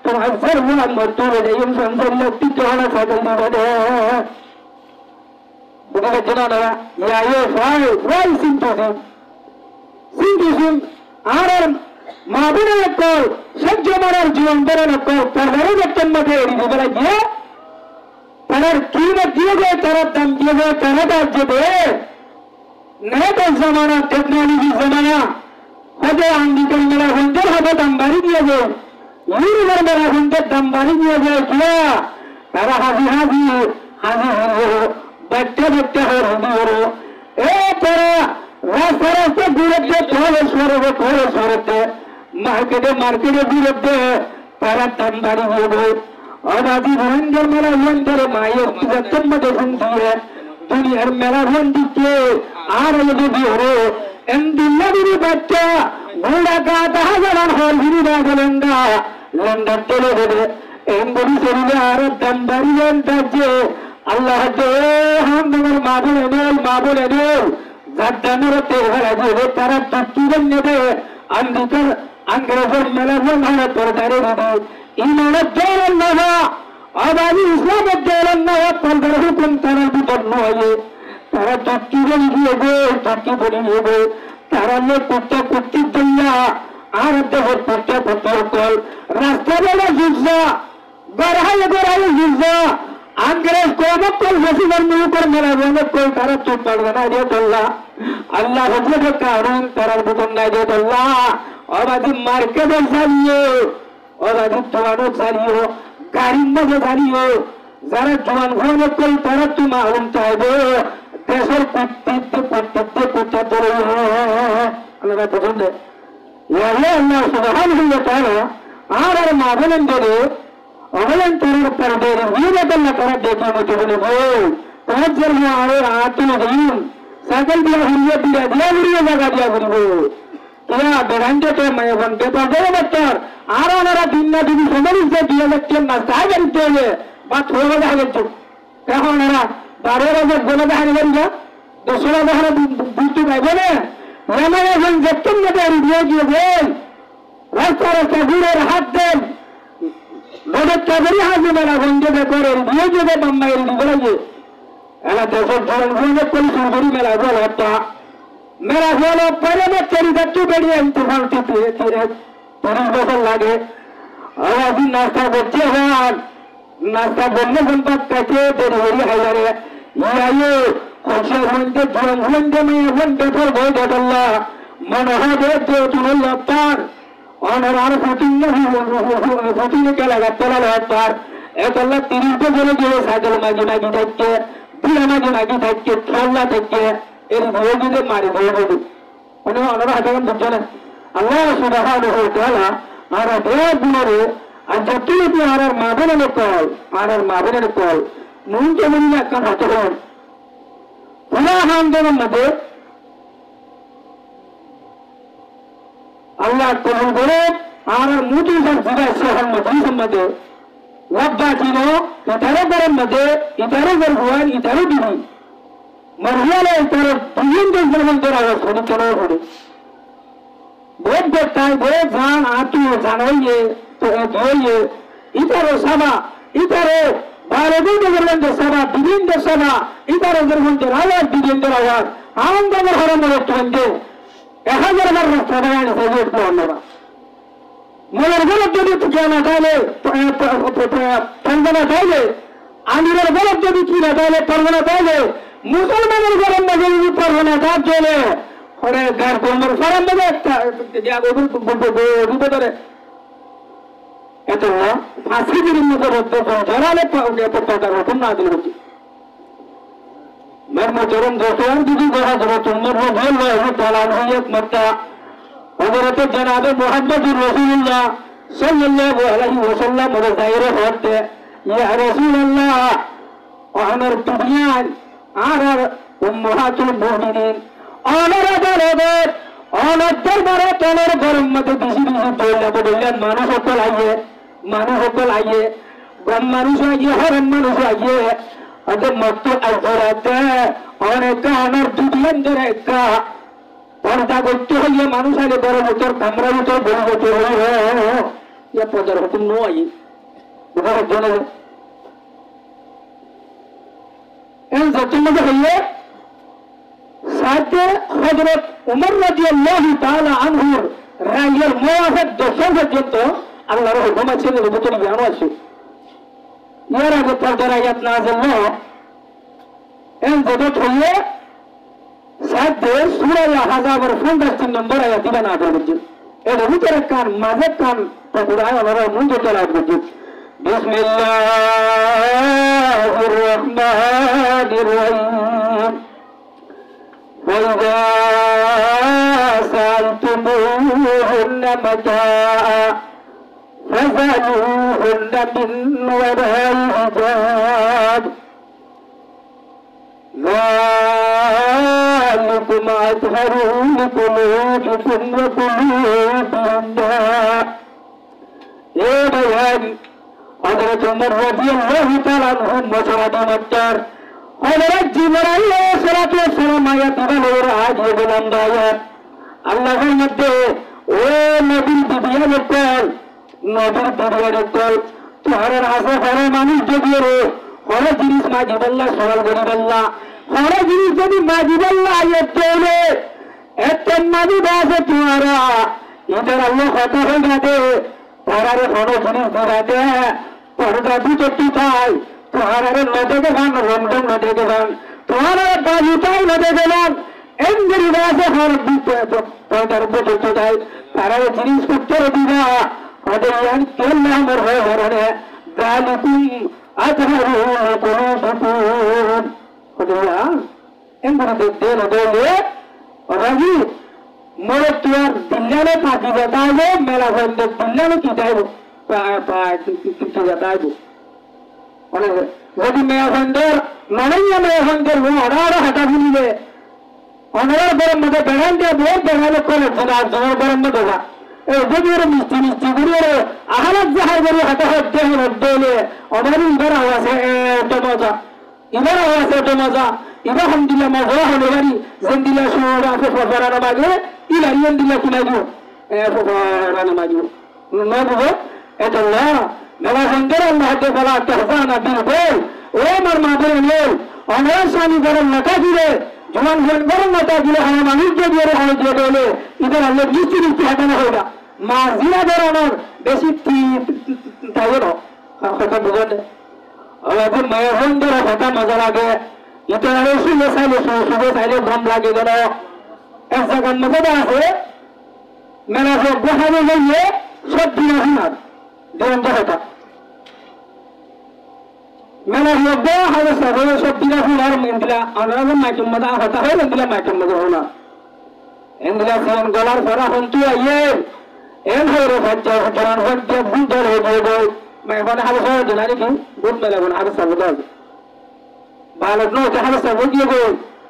তো হাজার মুহাম্মদ তোরে যাইম সংসার টিকে হনা সাদল দিবে বুঝা জানা না ইয়া ওয়াই সিন্টুসিম আর মাবুনের কল সহ্য মারার জীবন বেরোনো কল তারপরে জত্তম মধ্যে এড়িয়ে বেলা গিয়ে তার কিমত দিয়ে যায় তারা দাম দিয়ে যায় তারা দাম দেবে নয় জমানা টেকনোলজি জমানা হবে আঙ্গিকের মেলা ঘন্টার হবে দাম বাড়ি দিয়ে যায় ইউরোপের মেলা ঘন্টার দাম বাড়ি দিয়ে যায় কিয়া তারা হাজি হাজি হাজি হলো বাচ্চা বাচ্চা হলো এ তারা রাস্তা রাস্তা বিরুদ্ধে সরতে মার্কেটে বিরুদ্ধে তারা দাম বাড়ি দিয়ে আবাদি রঞ্জন মেলা ধরে মায়ের জন্ম দেখুন দিয়ে দুনিয়ার মেলা দিচ্ছে আর যদি হলো এমদিল্লাদিনী বাচ্চা ঘোড়া কাটা হাজার হল হিরিদা গেলেন্ডা লন্ডন চলে দেবে এমবরি শরীরে আর দাম বাড়িয়ে যাচ্ছে আল্লাহ হাম তোমার মা বলে নেই যার দামের তেহরা দিয়ে তারা তত্ত্বের নেবে আন্দিকার আঙ্গ্রেজের মেলা ভাড়া করে তারে দেবে ইমানের দৌড়ান না আবাদি ইসলামের দৌড়ান না পর্দার হুকুম তারা বিপন্ন হয়ে তারা চক্কি বলি দিয়ে গো চক্কি বলি নিয়ে গো তারা লোক করতে করতে দইয়া আর দেশের পক্ষে সকল রাস্তা বেড়ে যুদ্ধা গড়াইয়ে গড়াইয়ে যুদ্ধা আগ্রেস কোমকল ফসিবার মুখর মেলা বন্ধ কই তারা চুপ পারবে না যে তোল্লা আল্লাহ হজরত কারণ তারার বুতন নাই যে তোল্লা অবাধি মার্কেটে চালিয়ে অবাধি জোয়ানো চালিয়ে গাড়ির মাঝে চালিয়ে যারা জোয়ান ঘরে কই তারা তুমি আলম চাইবে দেশের কর্তৃত্ব করতে ধরে আল্লাহ পছন্দ আল্লাহ সুবহানাহু ওয়া তাআলা আর মাবলেন ধরে অবলেন তোর পরদের వీరదల్ల পরদেకి মতে বলবো তার জন্য আরে আতুল দিন সকল দিয়া হুরিয়া দিয়া দিয়া হুরিয়া জায়গা দিয়া বলবো তোরা বেরান্ডে তো মায় বন্ধে পড়বে বাচ্চার আর ওরা দিন না দিন সমরিতে দিয়া যাচ্ছে না সাগর তেলে বা থোড়া দেখা যাচ্ছে এখন এরা 12 রাজা বলে দেখা গেল 10 রাজা বুঝতে পাইবে না রামায় এখন দেখতেন না তার দিয়ে বল রাস্তা রাস্তা ঘুরে হাত দেন লোকের চাকরি হাতে মেলা ভঙ্গে করে দিয়ে যাবে বাম্মাইয়ের দিকে এলা দেশের ধরন ভঙ্গে করে সুন্দরী মেলা বল একটা মেলা হলো পরে চরি যাচ্ছু বেরিয়ে আনতে ফালতে 30 বছর লাগে আর আজ নাস্তা করছে হন নাস্তা বললে সম্পদ কাছে দেরি হরি হাজারে ইয়াইয়ে খুশির মধ্যে ধরন ভঙ্গে মেয়ে এখন বেতর ভয় দেখল্লা মনে হয় যে তুমি লপ্তার অনার ফটিনে কে লাগাতলা লপ্তার এতলা 30 বছরে গিয়ে সাইকেল মাগি মাগি থাকছে পিড়া মাগি মাগি থাকছে খেলনা থাকছে এর ভয় দিতে মারি ভয় দিতে মানে ওনারা হাতে বুঝছে না আল্লাহ সুবহানাহু ওয়া তাআলা আর দেব গুণরে আর যতটুকু আর মাবেনের কল নুন কেমন একটা হাতে হন পুরা হামদের মধ্যে আল্লাহ কবুল করে আর মুটি সব জিগায় সহন মধ্যে ওয়াব্বা ছিল ইতারে গরম মধ্যে ইতারে গরম ইতারে দিবি মরহিয়ালে ইতারে দুজন দুজন ধরে আওয়াজ শুনি চলো শুনি বহুত দেখতাই বহুত জান আতু জানাইয়ে তো ধইয়ে ইতারে সাবা ইতারে বারোদিন গরম সাবা দুদিন সাবা ইতারে গরম আওয়াজ দুদিন আওয়াজ আনন্দের হরম রেস্টুরেন্টে 1000 বার রাস্তা বানানো হয়ে পড়লো মনের গলত যদি তুই না তাহলে পঞ্জনা তাইলে আমিরের গলত যদি কি না তাহলে পঞ্জনা তাইলে মুসলমানের গরম মাঝে যদি পঞ্জনা তার চলে ওরে গার কর্মর ফারাম দেবে রূপে ধরে এত ফাঁসি দিন মতো ধরালে রকম না দিল مرمى جرم دوستان دي غرا ضرورتون مرمى بول الله تعالى عنه مكة حضرت جناب محمد رسول الله صلى الله عليه وسلم وزائر حد يا رسول الله وعمر تبيان عرر أمهات المؤمنين أمر دربت أمر دربت أمر غرم مدى بيسي دولة بدولة مانو حقل آئيه غم مانو ساجيه حرم مانو ساجيه ಅದು ಮತ್ತು ಅಲ್ಪರಾತೆ ಅವನಕ್ಕ আমার দুদিন ধরে একটা পর্দা করতে হইয়ে মানুষ আগে বড় মোটর কামরা মোটর বড় হতে হইয়ে ইয়া পর্দার হুকুম নয় বুঝা জানা এই যতমধ্যে হইয়ে সাথে হযরত ওমর রাদিয়াল্লাহু তাআলা আনহু রায়ের মুওয়াফাক দশম পর্যন্ত আল্লাহর হুকুম আছে নবুয়তের জ্ঞান আছে ইয়ার আগে পর্দার আয়াত নাযিল হয় এই জগৎ হইয়ে সাথে সূরা আহজাবের 50 নম্বর আয়াত দিবেন আদরজি এর ভিতরে কান মাঝে কান পড়ায় আমরা মুঞ্জে চলা করছি বিসমিল্লাহির রহমানির রহিম ওয়া সালতুমুহুন্না মাতাআ فَاسْأَلُوهُنَّ مِنْ وَرَاءِ حِجَابٍ ذَلِكُمْ أَطْهَرُ لِقُلُوبِكُمْ وَقُلُوبِهِنَّ এই বয়ান হযরত ওমর রাদিয়াল্লাহু তাআলা আনহু মশারাদি মাত্তার হযরত জিবরাইল আলাইহিস সালাতু ওয়াস সালাম আয়াত বলার আগে বললাম আয়াত আল্লাহর মধ্যে ও নবীর বিবিয়ানের পর নবীর বিবিয়ানের পর তোমার আশা করে মানুষ যদি হর জিনিস মাঝি বললা সরল করে বললা হর জিনিস যদি মাঝি বললা আয়াত চলে এত মাঝি বাসে তোমারা ইটার আল্লাহ কথা হয়ে গেছে তারারে কোনো জিনিস দেখাতে পরটা দুটো চাই তোমার আরে নদে গান রমজান নদে গান তোমার বাজুটাই নদে গেলাম এমনি বাজে হর পরটার দুটো চাই তারারে জিনিসপত্র দিবা ওদের ইয়ান কেন আমার হয়ে হরণে গালিকুম আজহারু কুলুবুকুম ওদের এমনি দেন দেলে রাজি মোরে তোর দিল্লালে পাকি যাতাইবো মেলা বন্ধে দিল্লালে কি যাইবো কি যাতাইবো অনেক যদি মেয়া বন্ধের নড়াইয়া মেয়া বন্ধের অনারা হাঁটা ফিরিবে অনার গরম মধ্যে বেড়ান দিয়ে বোর বেড়ালে করে জনার জনার গরম মধ্যে যা এই যদি ওরা মিষ্টি মিষ্টি ঘুরিয়ে আহারাত জাহার করে হাঁটা হচ্ছে রোদ্দলে অনারই ইবার আওয়াজে এত মজা ইবার আওয়াজে এত মজা ইবা হামদুলিল্লাহ মজা হলে বাড়ি জেন্দিলা শোর আছে ফরানা মাগে ইলারিয়ান দিলা কিনাইবো ফরানা মাগিবো না বুঝো এটা না মেলা বন্ধের আল্লাহ হাতে বলা তাহসানা বিল বল ও আমার মা বলে নেই অনার স্বামী গরম নাকা দিলে জমান ফোন গরম নাকা দিলে আমার মানুষ দিয়ে হয় দিয়ে দিলে ইবার আল্লাহ মিষ্টি মিষ্টি হাঁটানো হইবা মা জিরা বেড়ানোর বেশি তাই না কথা বুঝলে আমাদের মায়ের বন্ধের হাঁটা মজা লাগে এটা শুনে চাইলে ঘাম লাগে গেল এক জায়গার মধ্যে আছে মেলা সব দেখানো যাইয়ে সব দিন হানার দেন কথা মেলা সব হাজার সাথে সব দিন হানার মেন্দিলা আমরা মাইকের মধ্যে হতা হয় মেন্দিলা মাইকের মধ্যে হনা এন্দিলা সিয়ান গলার ফরা হন্তু আইয়ে এন হরে বাচ্চা জনান হচ্ছে বুঝার হয়ে গই মানে হাল হয় জানি কি বুঝ মেলা বন হাল সাবধান ভালো নো হাল সাবধান দিয়ে গই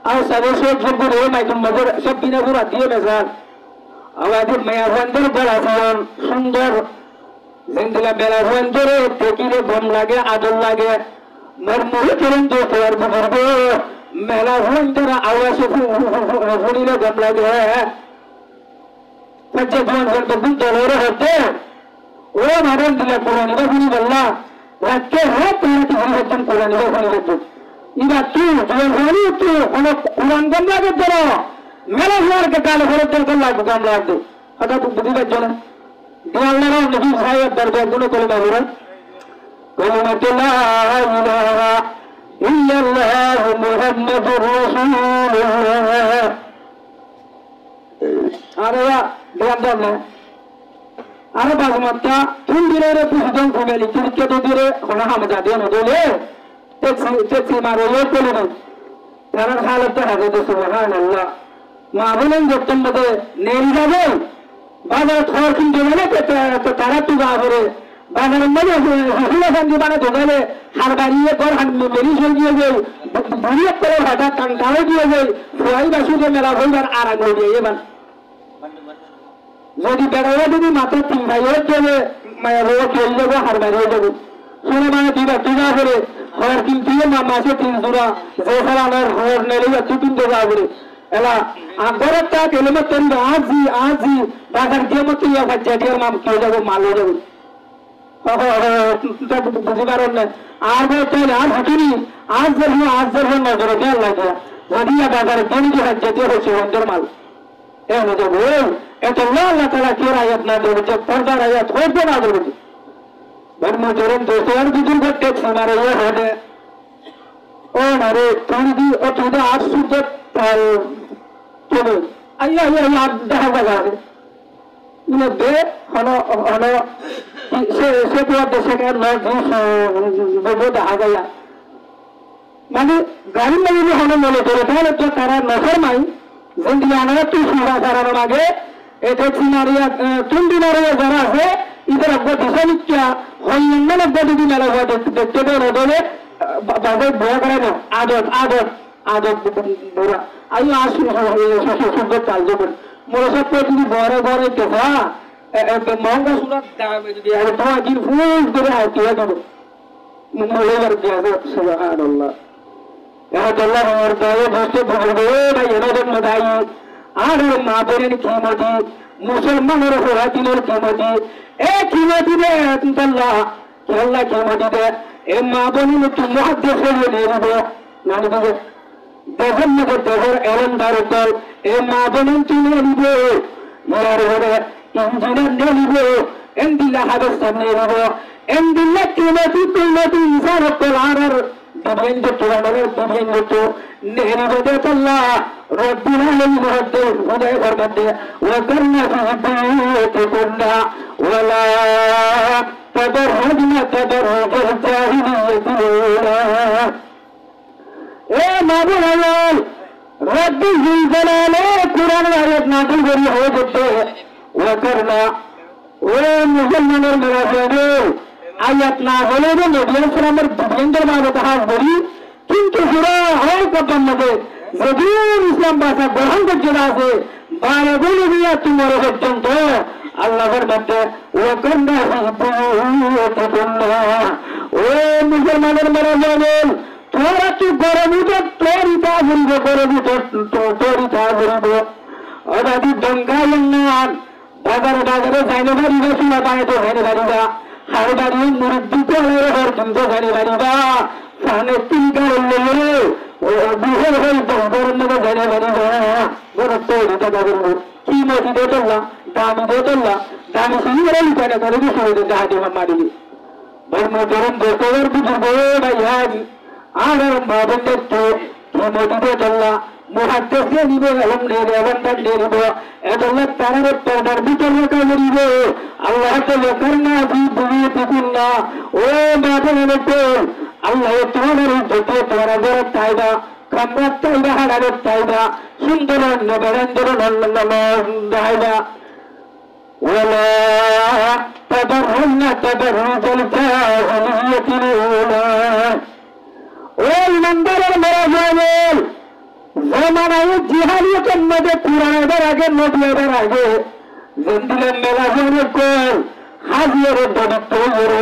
আর সাবে সব জবরে মাইকের মধ্যে সব দিন পুরা দিয়ে মেজার আমাদের মায়া বন্ধের বেলা জীবন সুন্দর জিন্দিলা বেলা বন্ধরে তেকিরে গম লাগে আদর লাগে মোর মুখে চলুন তো তোমার বুঝব মেলা বন্ধের আওয়াজ শুনিলে গম লাগে পঞ্চে জীবন বন্ধ বুঝতে হরে হতে ও মারেন দিলে কোরআন শুনি বললা রাখতে হয় তোমার কি হচ্ছেন কোরআন শুনি হচ্ছে ইবা তুই জীবন শুনি তুই কোরআন গম লাগে ধরো মেলা হওয়ারকে কালে ঘরে দরকার লাগবে গাম লাগবে হঠাৎ বুঝি পারছো না আল্লাহ নবী সাহেব দরকার গুলো করে না বলেন কালিমাতুল্লাহ ইলাহা ইল্লাল্লাহ মুহাম্মাদুর রাসূলুল্লাহ আরে দেন দেন আরে বাজমাতা তুমি দিরে পুজোন ফ্যামিলি তুরকে তো দিরে হনা হামজা দেন দলে তেছি মারো লো করে না তার হালত হাজে সুবহানাল্লাহ মা বলেন যখন মধ্যে নেই যাবে বাজার খবর কিনতে গেলে তারা তো যা করে বাজারের মধ্যে হুলাখান্দি বানাতে গেলে হার বাড়িয়ে ঘর মেরি সই দিয়ে যাই বুড়িয়ে করে হঠাৎ কান্টাও দিয়ে যাই সবাই বাসুকে মেলা হইবার আর আগে দিয়ে এবার যদি বেড়াইয়া যদি মাত্র তিন ভাই হয়ে যাবে মায়ের হয়ে চলে যাবো হার বাড়িয়ে যাবো শুনে মানে দিবা টিকা করে হর কিনতে মাসে 3 জোড়া যে ফেলানোর হর নেলে তুই কিনতে যা করে এলা আগরের তা কেলমত তরি আজি বাজার দিয়ে মত ইয়া জাটিয়ার মাম কে যাব মাল হয়ে যাবে বুঝি পারেন না আর তাহলে আর হাঁটুনি আজ যখন নজর দেওয়ার লাগে যদি বাজারে কেন যে জাতীয় হয়েছে অন্তর মাল এ মজা বল এত আল্লাহ তালা কের আয়াত না দেবে যে পর্দার আয়াত হইতে না দেবে ধর্ম চরণ দোষের বিদুর করতে মারে ইয়ে হবে ও না রে তুমি ও তুই আজ শুদ্ধ আইয়া দেখা যাবে বে হলো সে দেশে দেখা যায় মানে গাড়ি লাগিয়ে হলো মনে করে তাহলে তো তারা নজর নাই যেদিন আনারা তুই সুরা সারানোর আগে এটা চিনারিয়া তুন্ডি নারিয়া যারা আছে ইদের আব্বা দিশা নিচ্ছা হইয়ান আব্বা যদি মেলা দেখতে দেবে বাজার ভয় করে না আদত বড়া আইও আসুন সুন্দর চাল যাবেন মোর সব যদি বড় বড় কেসা মহঙ্গা সুন্দর তোমার কি ফুল করে হাইটিয়া দেবো মহিলার সুবহানাল্লাহ আল্লাহ আমার দয়ে বসে ভরবে না এরকম মদাই আর মা বোনের কিমতি মুসলমানের হোরা দিনের কিমতি এ কিমতি রে আল্লাহ আল্লাহ কিমতি দে এ মা বোনের তুমি হাতে ফেলে নিয়ে দেবো না দেবো দেহের মধ্যে দেহের এরম দারতল এ মা বোনের তুমি নিবে ইয়ার ঘরে ইঞ্জিনিয়ার নিয়ে নিব এন্দিল্লা হাবের সামনে নিব এন্দিল্লা কিলোটি ইনসান তোলার দিবেন যে তোলার দিবেন যে নেহরিব দে তল্লা রব্বিনা আলামিন হতে হুদায় ফরমাতে ওয়া করনা ফি বুয়ুতিকুন্না ওয়ালা তাবারহুনা তাবারহুল জাহিলিয়াতিল উলা এ মাবুল رب الجلال قرآن آيات نازل کری ہو جتے وکرنا ومسلمان المرافعین آیات نازل ہے نبی اسلام دیندر مانو تحاس بری কিন্তু সুরা হয় কতন মধ্যে যদিও ইসলাম ভাষা গ্রহণ করছে না আছে বারে বলে দিয়া তোমার পর্যন্ত আল্লাহর মধ্যে ওয়াকান্না ও মুসলমানের মারাফিয়ান তোরা তো গরম উঠে তোরই তা ঘুরবো গরম উঠে তোরই তা ঘুরবো অদাদি দঙ্গালেন না বাজারে বাজারে যাইনে বাড়িবা শোনা পায় তো যাইনে বাড়িবা হাড় বাড়িয়ে মুরব্বী তো হর কিন্তু যাইনে বাড়িবা সামনে তিন কারণ লেগে ও বিহের হয়ে গরম নেবে যাইনে বাড়িবা গরম তোরই তা ঘুরবো কি মতি দিয়ে চললাম দামি সিঙ্গারে লুকানে করে দিয়ে জাহাজে মারিলি ধর্ম গরম বছর বুঝবো ভাইয়ান আর মাবন্দের তো কি মতিতে চললা মুহাদ্দিসে নিব এলম নিবে এলমটা নিব এদল্লা তারার পর্দার ভিতর রাখা নিব আল্লাহ তাআলা করনা ফি বুয়ুতিকুন্না ও মাবনের তো আল্লাহ তোমাদের যত তোরা ঘরে তাইবা কামরাত তাইবা হাড়ারে তাইবা সুন্দর নবরেন্দ্র দাইবা ওয়ালা তাবারহুনা তাবারহুল জাহিলিয়াতিল উলা ওই মন্দিরের মারাফিয়ান জামানায় জিহাদিয়তের মধ্যে কুরআনের আগে নবীদের আগে জিন্দিলের মেলাফিয়ানের কোল হাজিরের দরিদ্র হলো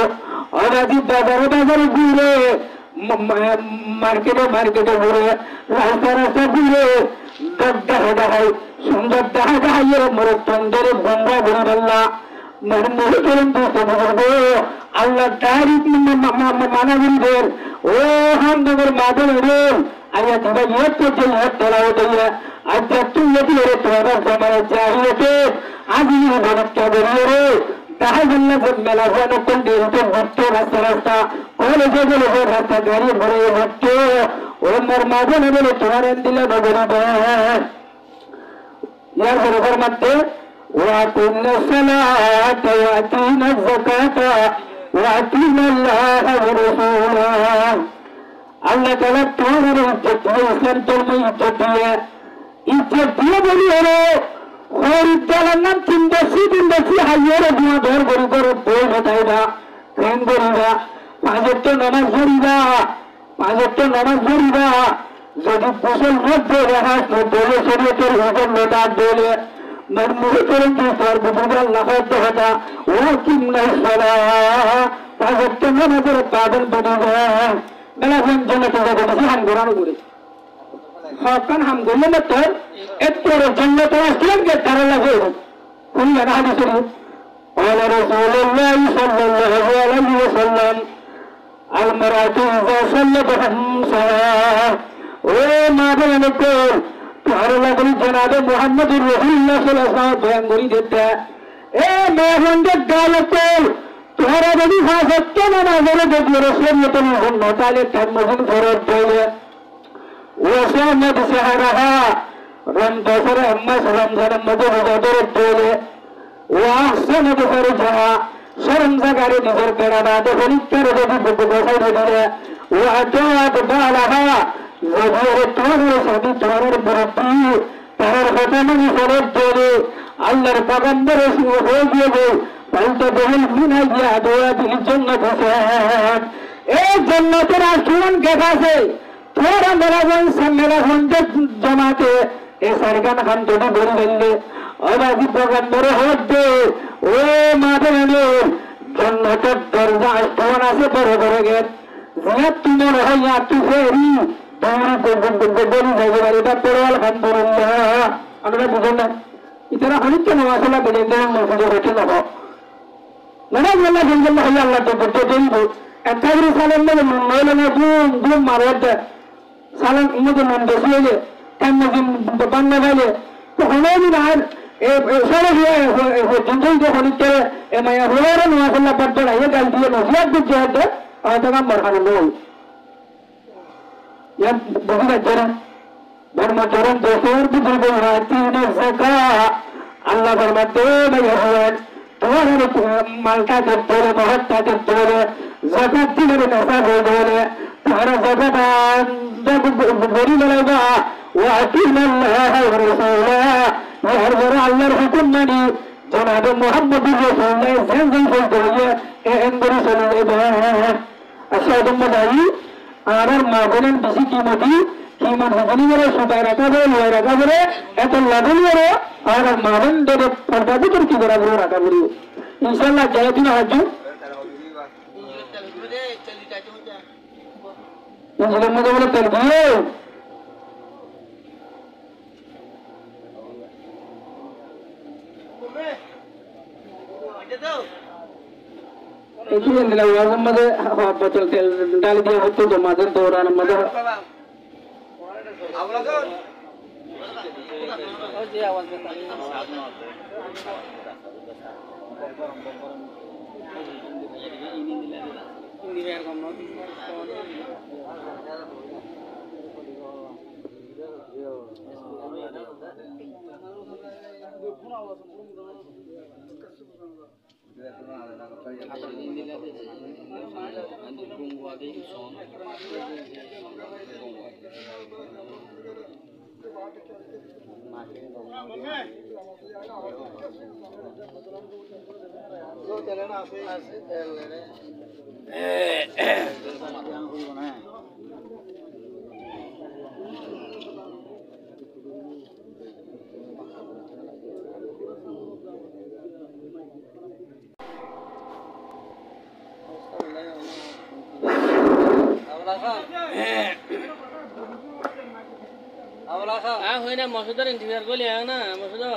অনাদি বাজারে ঘুরে মার্কেটে ঘুরে রাস্তা ঘুরে দেখাই সুন্দর দেখাইয়ের মরুতন্দরে গঙ্গা ঘুরে বললা মনে করেন আল্লাহ তারিখ মানাবিনদের ও হামদের মাদন আয়া দিবা ইয়ত যে ইয়ত তোলা হইয়া আজ তুই যদি রে তোরা জামানে চাহিয়েতে আজ এই ভক্ত বেরিয়ে তাহা জন্য মেলা জানো কোন দিনতে ভক্ত রাস্তা কলেজে গেলে রাস্তা গাড়ি ভরে ভক্ত ও মোর মাদন বলে তোমার দিলে ভগবান ইয়ার বরাবর মতে وَأَقِمْنَا الصَّلَاةَ وَآتِينَا الزَّكَاةَ وَأَطِيعْنَا اللَّهَ وَرَسُولَهُ আল্লাহ তাআলা তোমাদের ইজ্জত দিয়ে ইসলাম ধর্ম ইজ্জত দিয়ে বলি হলো হরিদ্দালার নাম তিন বেশি হাইয়ের গুণা ধর করে বই হতাইবা প্রেম করিবা পাঁচের তো নামাজ পড়িবা যদি ফসল মধ্যে রেহাস বলে শরীয়তের হুকুম লোটা বলে মনে করেন যে সর্বদা লাফাতে হতা ও কিমনা সালা পাঁচের তো নামাজের পাদন পড়িবা মেলাফিয়ান জন্নতে যাবে হাম ঘোরানো করে হকান হাম ঘুরলে মাত্র এরপরে জন্নতে আসলেন কে তারা লাগে কোন জানা হাদিস قال رسول الله صلى الله عليه وسلم المرأة إذا صلت خمسها وما بينكم تعالى لكم جناب محمد رسول الله صلى الله عليه وسلم بيان করি দিতে मैं हंड्रेड गालकोल तुम्हारा बड़ी फासत्ते ना नजर देखिए रसूलियत ने सुन्नत ताले तमजिन फरज दिए वैसे मत सहरहा रमदसर अम्मस रमजान मजे मजदर दिए वाहसन बफरजहा शर्म जगारे नजर कराना तो फरिकर जब बदबसा दिए वातोत बालहा जबीर तोरे सभी तोरे मुरब्बी तार खतम फरज दिए अल्लाह पैगंबर हो गए বলতে বহিল মিনা গিয়া দোয়া দিল জন্নত হাসান এই জন্নতের আসমান কেখাছে তোরা মেলাগঞ্জ জমাতে এ সরকার খান তোটা বলি বললে অবাদি পেগম্বর হতে ও মাঠে এলো জন্নতের দরজা আসমান আছে বড় বড় গেট জিয়া তোমার হইয়া তুই ফেরি বলি যাবে বাড়িটা পড়ে আলহামদুলিল্লাহ আমরা বুঝেন না ইতারা অনেক কেন আসলে বেড়ে দেন মসজিদে হচ্ছে না mana Allah jalla hayya Allah to botte dengo ekagri salam ne mele na dum marwata salam umudu mande sele kan jin banna gale to hono ni na সরে গিয়ে যুদ্ধই যখন মায়া হওয়ার নোয়া ফেলা বাদ বাড়াইয়ে গাল দিয়ে নজিয়াত দিচ্ছে হয়তো হয়তো নাম্বার খানো নই বহু রাজ্যরা ধর্মচরণ দোষের বুজুর্গ তিন জাকা আল্লাহ ফরমাতে মায়া হওয়ার তোমার মালটাকে ধরে মহত্তাকে ধরে জাকাত দিলে নেশা হয়ে ধরে তারা জাকাত বড়ি বেড়াইবা وأطيعوا الله ورسوله وهربوا على الحكم مني جناب محمد رسول الله زنزل فالدنيا عند رسول الله أشهد مدعي আমার মা বলেন বেশি কিমতি কিমান হজনি করে সবাই রাখা বলে লয় রাখা বলে এত লাভন করে আর মা বোন দেবে পর্দা ভিতর কি করা বলে রাখা বলি ইনশাআল্লাহ জয় দিন হাজু ইনশাআল্লাহ মধ্যে বলে তেল দিয়ে itu yang dilakukan pada betul dari dia itu jemaah orang pada হয় না মসুদার ইন্টারভিউ করলে না মসুদা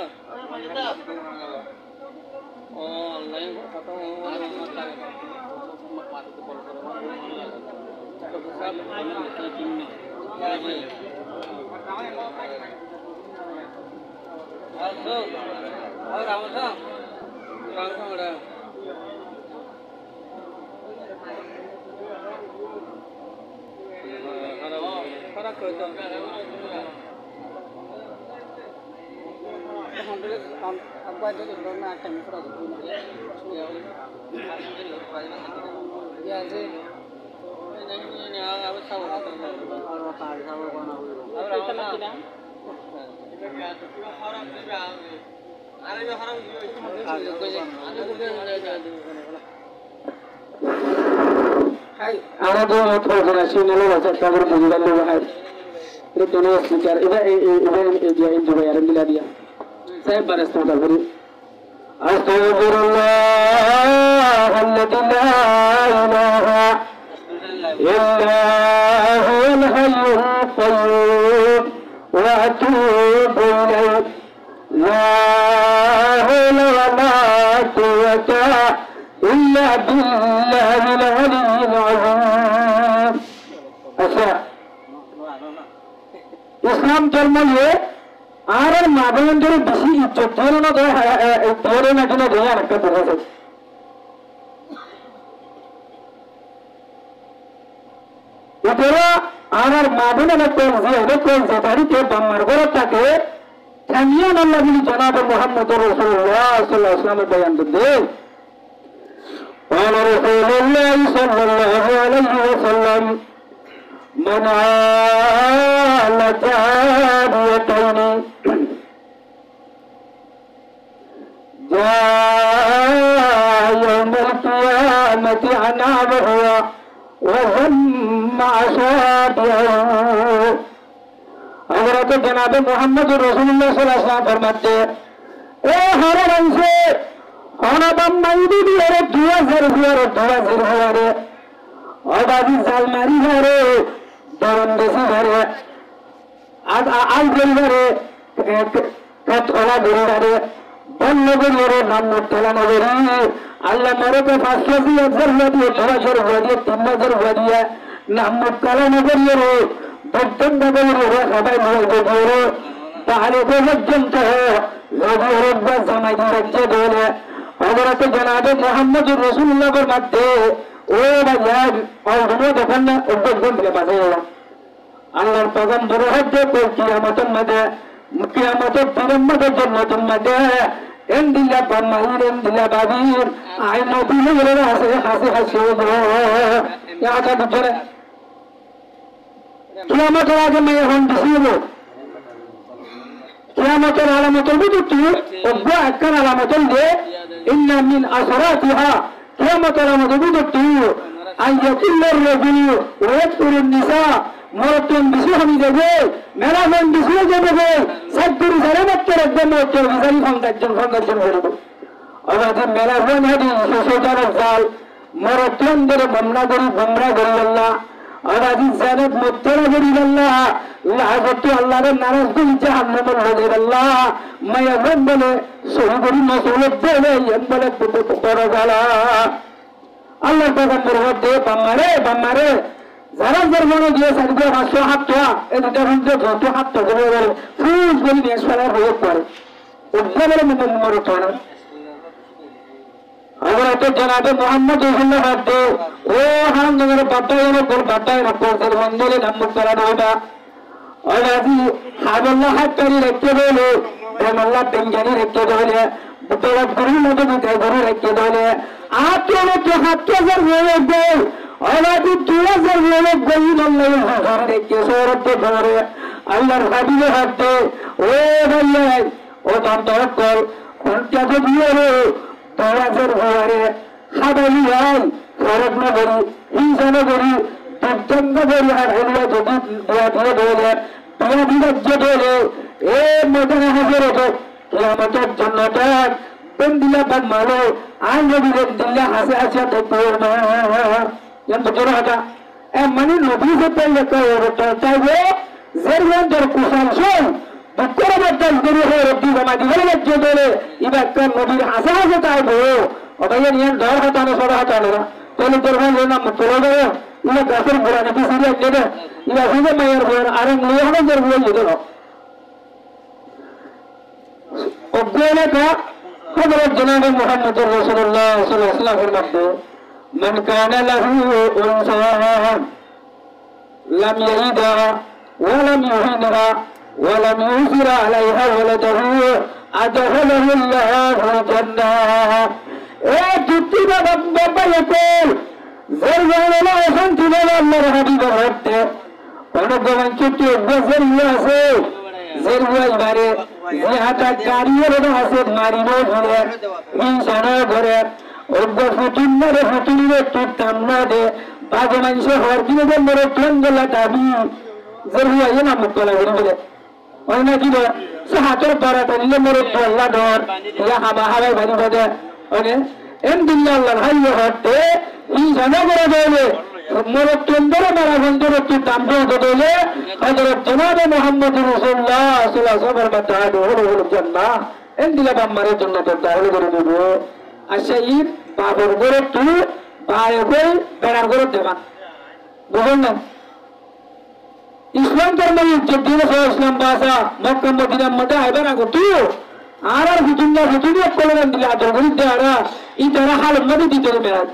অনলাইন কথা খারাপ করে তো apa itu corona akan terus ya sih ini apa tahu apa tahu apa kita macam Hai, ada dua motor generasi lalu bahasa kabar menjual dua hari. Itu tulis bicara, ini dia ini juga yang bila dia. Saya baris tuh beri. Astaghfirullah, alladzi la ilaha illa huwal hayyul qayyum wa atubu ilaih. La haula wa la quwwata illa billahil aliyyil azim. Asya. Islam jannah আর মা বোনদের বেশি ইজ্জত ধরে না ধরে না কিনা ধরে আরেকটা ধরেছে এছাড়া আমার মা বোনের কলছে বাড়িতে বাম্মার ঘরে থাকে থামিয়া আল্লাহ বলি জনাব মোহাম্মদ রাসূলুল্লাহ সাল্লাল্লাহু আলাইহি ওয়াসাল্লামের বয়ান দিতে قال رسول الله صلى الله عليه وسلم من عال جاريتين جاء يوم القيامة عنابه وهم أصابعه حضرت جناب محمد رسول الله صلى الله عليه وسلم فرماتے اے ہر رنگ سے অনাবাম মাইদি দিয়ে ধোয়া ঝের হুয়ারে অবাদি জালমারি ঘরে দরম বেশি ঘরে আল গরি ঘরে ওলা গরি ঘরে বন্য গরি নাম মোটলা নগরী আল্লাহ মারকে 500 দিয়ে ধোয়া ঝের হুয়া দিয়ে 3000 হুয়া দিয়ে নাম মোটলা নগরী রে বদ্ধন নগরী রে সবাই মিলে গিয়ে তাহলে পর্যন্ত ওই রোববার জামাই দিচ্ছে বলে হযরত জনাবে মুহাম্মদুর রাসূলুল্লাহর মধ্যে ও ভাইয়া ওগুলো দেখেন না ওগুলো দিলে বাজে আল্লাহর পয়গম্বর হচ্ছে কিয়ামতের মধ্যে কিয়ামতের দিনের মধ্যে জান্নাতের মধ্যে এন্দিলা বামাইর এন্দিলা বাবির আই নবী হলে হাসে হাসে হাসে ইয়াটা বুঝলে কিয়ামতের আগে মেয়ে হন দিছিল কিয়ামতের আলামতের বুঝতি ওগো একখান আলামতের দে ইন্না মিন আসরাতিহা কিয়ামতের আলামতের বুঝতি আইয়াকুল্লার রাজুল ওয়া ইয়াকুরুন নিসা মরতন বেশি হয়ে যাবে মেলাজন বেশি যাবে সাতগুরি সারা মাত্র একদম বিজারি ফাউন্ডেশন করবো আমাদের মেলাজন হাদি সোসাইটার জাল মরতন ধরে মামলা করি গুমরা করি আল্লাহ আমাদের জানত মুক্তরা করি আল্লাহ লাজত আল্লাহর নারাজ করি জাহান্নামের হয়ে আল্লাহ মায়াজন বলে সহি করি মসৌলত বলে বলে বড় গালা আল্লাহ পয়গম্বর হতে বাম্মারে যারা জন্মনে দিয়ে সারিয়ে 500 হাত টাকা এই দুটা রুমে যত হাত টাকা করে ফুল বলি নিয়ে ফেলার হয়ে পড়ে উদ্ধারের মতো মরে পড়ে হযরত জনাবে মুহাম্মদ রাসূলুল্লাহ হতে ও হামদের বাটায় রাখতে মন্দলে নাম করা না আলাদি হাবুল্লাহ হাতরি রেখে দিলে আল্লাহ বেঙ্গানি রেখে দিলে বুতরা গুরু মতো গুরু রেখে দিলে আত্মনে তো হাত হয়ে গেল আলাদি 2000 গলি আল্লাহ রেখে সরতে ধরে আল্লাহর হাবিবে হাতে ও ভাই ও তান্তর কর কোনটা দিয়ে রে 2000 হরে হাবালি আই ফরক না করি ইনসান করি তজ্জঙ্গ করি আর হলিয়া যদি দিয়া দিয়ে বলে বিয়া বিরাজ্য বলে এ মদন হাজার তো কিয়ামতের জন্নটা বন্দিলা বাদ মারো আই নবী দিল্লা হাসে হাসে দেখো না yang berjurah ada mana nabi setel lekau orang tahu zerwan terkusan sol bukan betul dari orang di zaman di mana jodoh ibaratkan nabi asal asal tahu orang yang dor hata na sora hata na kalau terang lena mutolada ini kasar bulan itu siriat leda ini sudah mayar bulan orang lihat orang terbuat itu obgole ka Hadrat Janab Muhammad Rasulullah sallallahu alaihi wasallam من كان له أنثى لم يلدها ولم يهنها ولم يؤثر عليها ولده أدخله الله الجنة إيه جتنا بابا يقول زرزان لا يسنتنا الله حبيب الرد ونقوم نشتي بزر ياسي زرزان باري زيادة كارية لنا حسد مارينو بره إنسانا بره ওগো ফুটিনরে ফুটিনরে তোর কামনা দে বাজে মানুষ হওয়ার কিনে যে মরে train গেলা দাবি জরুরি আইয়ে না মুক্তলা হয়ে বলে ওই না কি বলে সে হাতের পাড়া টানলে মরে ট্রেনলা ধর ইয়া হাবা হাবাই ভারি বাজে ওনে এম দিল্লা আল্লাহ হাইয়ে হতে ই জানা করে দেলে মরে ট্রেন ধরে মারা বন্ধুর একটু দাম দিয়ে দেলে হযরত জনাব মুহাম্মদ রাসূলুল্লাহ সাল্লাল্লাহু আলাইহি ওয়াসাল্লাম তাআলা হলো জান্নাহ এম দিল্লা বাম্মারে জান্নাতের দাখিল করে দেব আশাইর বাবর করে তুই বায়বে বেড়ার করে দেবা বুঝলেন না ইসলাম ধর্ম যেদিন ইসলাম ভাষা মক্কা মদিনার মধ্যে আইবার আগে তুই আর হুজুরিয়া কলম দিলে আদর করি দেওয়ারা এই তারা হাল মধ্যে দিতে মেলায়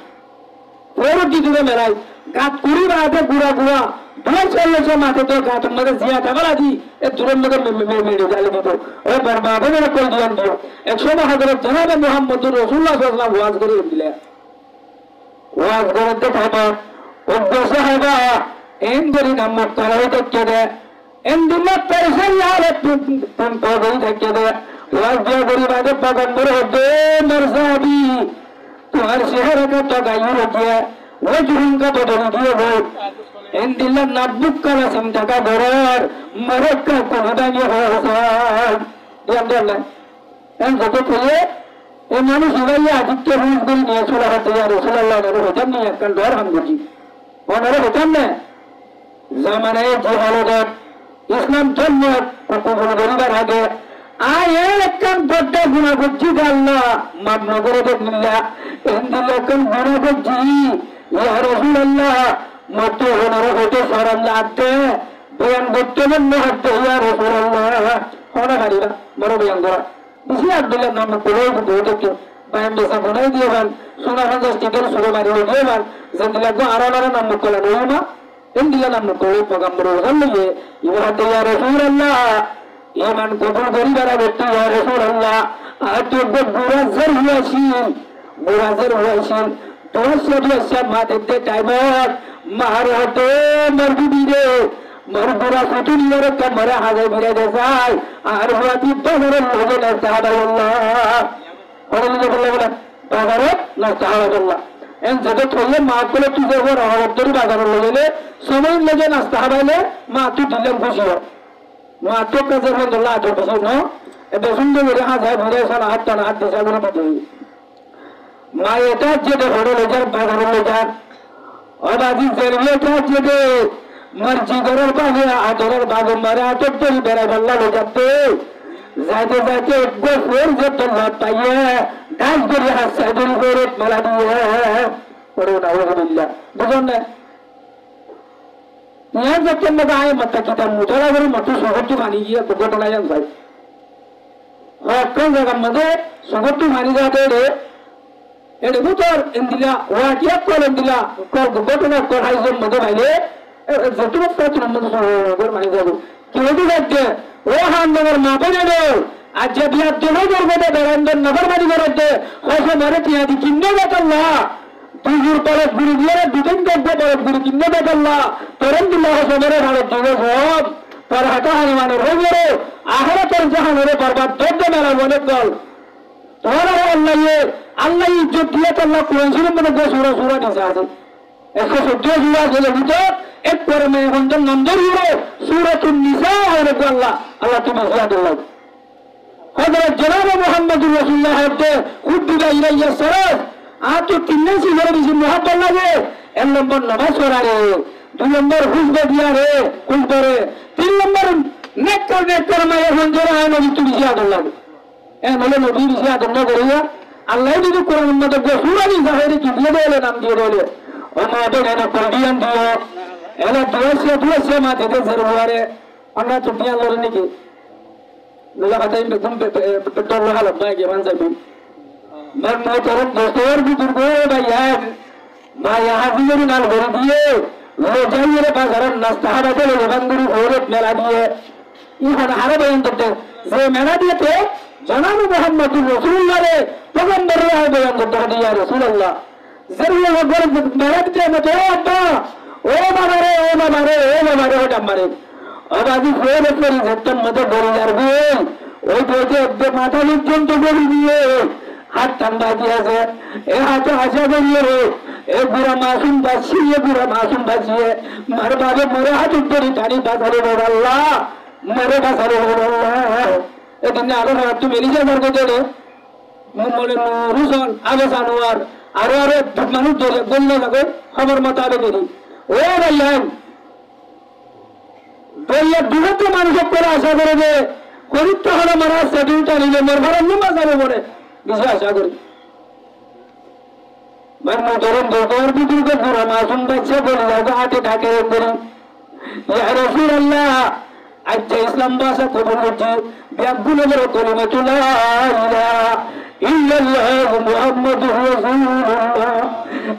ওর দিতে মেলায় গাত কুড়ি বাড়াতে গুড়া গুড়া দুই চল্লিশে মাঠে তো গাতের মধ্যে জিয়া থাকা দি এর দূরের মধ্যে মেরে জ্বালে দিত ওই বারবার করে দিলাম দিও 100 হাজার জনাবে মুহাম্মদুর রাসূলুল্লাহ সাল্লাল্লাহু আলাইহি ওয়াজ করে দিলে ওয়াজ করতে থাকো অভ্যাস হবে এন করি নাম করাই দেখতে দে এন দিনে পয়সা ইয়ারে তুম পাগল দেখতে দে ওয়াজ দিয়ে করি বাদে পয়গম্বর হবে মরসাবি তোমার শহর का तो गायू रखिए वो जुर्म का तो डर दिए वो इन दिल नब्बुक का समझा का दौर मरक का कोहदा ये हो साहब ध्यान देना इन जगह पे ये मानो सुबह आदित्य रूप बिल नहीं सुला होते यार रसूलुल्लाह ने होता नहीं है कल दौर हम बुझी और मेरे होता नहीं ज़माने जिहालत इस्लाम धर्म को कोई गरीब आ गया आये लेकिन बड़े गुना बुझी डालना माप नगरे देख मिला इंद्र लेकिन गुना बुझी या रसूलुल्लाह मत होते सारम लाते बयान बुझते में महत्व या रसूलुल्लाह होना करीबा मरो बयान करा বেশি আর দিলাম নাম করে বউটাকে বাইম বেসা বনাই দিয়ে ভান সোনা হাজার টিকের সুরে মারি দিয়ে ভান যেন দিলা গো আর নাম করে নয় না এন দিলা নাম করে পয়গম্বর বললে ইবাদে ইয়া রাসূলুল্লাহ ইমান কবুল করি যারা ব্যক্তি ইয়া রাসূলুল্লাহ আতো বুরাজের হয়েছেন তোর মাঠে টাইমত মার হতো মরবিরে মরবুরা ফুটুল ইয়ে কমরে হাজে ভিড়ে দেয় আর হাতি বাজারের লোকে না সাহাবাল্লাহ বলে বাজারে না সাহাবাল্লাহ এন যেটা থইলে মা করে তুই দেখো রহমতরি বাজারের লোকে সময় লেগে নাস্তা হাবাইলে মা তুই দিলেন খুশি হয় মা তো কাজের বন্ধুল্লাহ আজ বেশি ন এটা সুন্দর করে হাজার ভিড়ে সারা হাত টানা হাত দেশা করে পাতে মা এটা যেটা ঘরে লেজার বাজারের লেজার অবাধি জেরিয়েটা যেটা মর্জি করার পাশে আদরের বাবু মারে আটক তৈরি বেড়াই পাল্লা লেজাতে যাইতে যাইতে একবার ফোর যে তোল্লাদ পাইয়ে ডাক করে হাসছে দূর করে মেলা দিয়ে পড়ে না ওগুলিল্লা বুঝুন না यहाँ जब के मजा आए मत की तब मुझे लगा मत सोगट्टू मानी गया तो गोटो लायन भाई और कौन जगह मजे सोगट्टू मानी जाते रे एडे बुतर इंदिला वाटिया कोल इंदिला कोल गोटो ना कोल हाई जो मजे भाई ले जट्टू मत तो नंबर सोगट्टू मानी जाते क्यों भी जाते वो हम नगर मापे ने आज जब यह दोनों जगह पे बेरंदर नगर मानी करते ऐसे मारे किया थी किन्ने जाता ला तुझूर परत गुरु दिया दुदिन करते परत गुरु किन्ने बदल्ला तुरंत अल्लाह सबरे भारत जोगे सब पर हटा आने वाले हो गए आखिर पर जहां मेरे बर्बाद दो मेरा बोले कल तुम्हारा अल्लाह ये जो दिया तो अल्लाह कुरान शरीफ में दो सूरह नहीं चाहते ऐसे सत्य सूरह चले भी तो एक पर में हंजन नंदर हीरो सूरह निसा है रे अल्लाह तुम्हें याद अल्लाह हजरत जनाब मोहम्मद रसूलुल्लाह है खुद दिला इलाही सरस आप तो तीनों से मेरे बीच मोहब्बत लगे एक नंबर नमाज पढ़ा रे दो नंबर खुशबू दिया रे खुश करे तीन नंबर नेक कर मैं ये मंजूर है नबी तू बिजिया कर लगे ए बोले नबी बिजिया करना करेगा अल्लाह ने तो कुरान में तो सूरह नहीं जाहिर की दिए बोले नाम दिए बोले और मां तो ने कुरान दियो एला दुआ से मां दे जरूर रे अन्ना छुट्टियां लड़ने की लगा बताई में तुम पेट्रोल लगा लगा के मान से मैं मोहतरम दोस्तों और भी दुर्गो भाई यार मैं यहाँ भी मेरी नाल भर दिए वो जाइए रे पास हरम नाश्ता हमारे लोग बंदूरी औरत मेला दिए ये हमारा बयान करते से मेला दिए थे जनाब मोहम्मद रसूलुल्लाह रे पैगंबर रे बयान करते दिया रसूलुल्लाह जरूर अगर मेला दिए मत अब्बा ओ मामा रे हटा मारे अब आदि फिर अपने झटन मत बोल यार वो बोलते अब माता लोग जन तो बोल दिए हाथ ठंडा किया से ए हाथ आशा करिए रे ए बुरा मासूम बच्ची है मारे बाबे मेरे हाथ ऊपर ही पानी बासारे हो अल्लाह मेरे बासारे हो अल्लाह ए दिन आलो ना तू मेरी जा कर दे रे मोले रुसन आगे सानवार अरे मानु दे बोलने लगे खबर मताबे करी ओ भैया भैया दुगत मानुष को आशा करे दे कोई तो हमारा मरा शेड्यूल टा नहीं मेरे घर में मसाले बोले किसी आशा करी मैं मोहतरम दोस्तों भी तुमको बुरा मासूम बच्चे बोल जाएगा आटे ढाके अंदर या रसूल अल्लाह आज इस्लाम भाषा कबूल करते बेअब्बुल अगर कलिमतुल ला इलाहा इल्लल्लाह मुहम्मदुर रसूलुल्लाह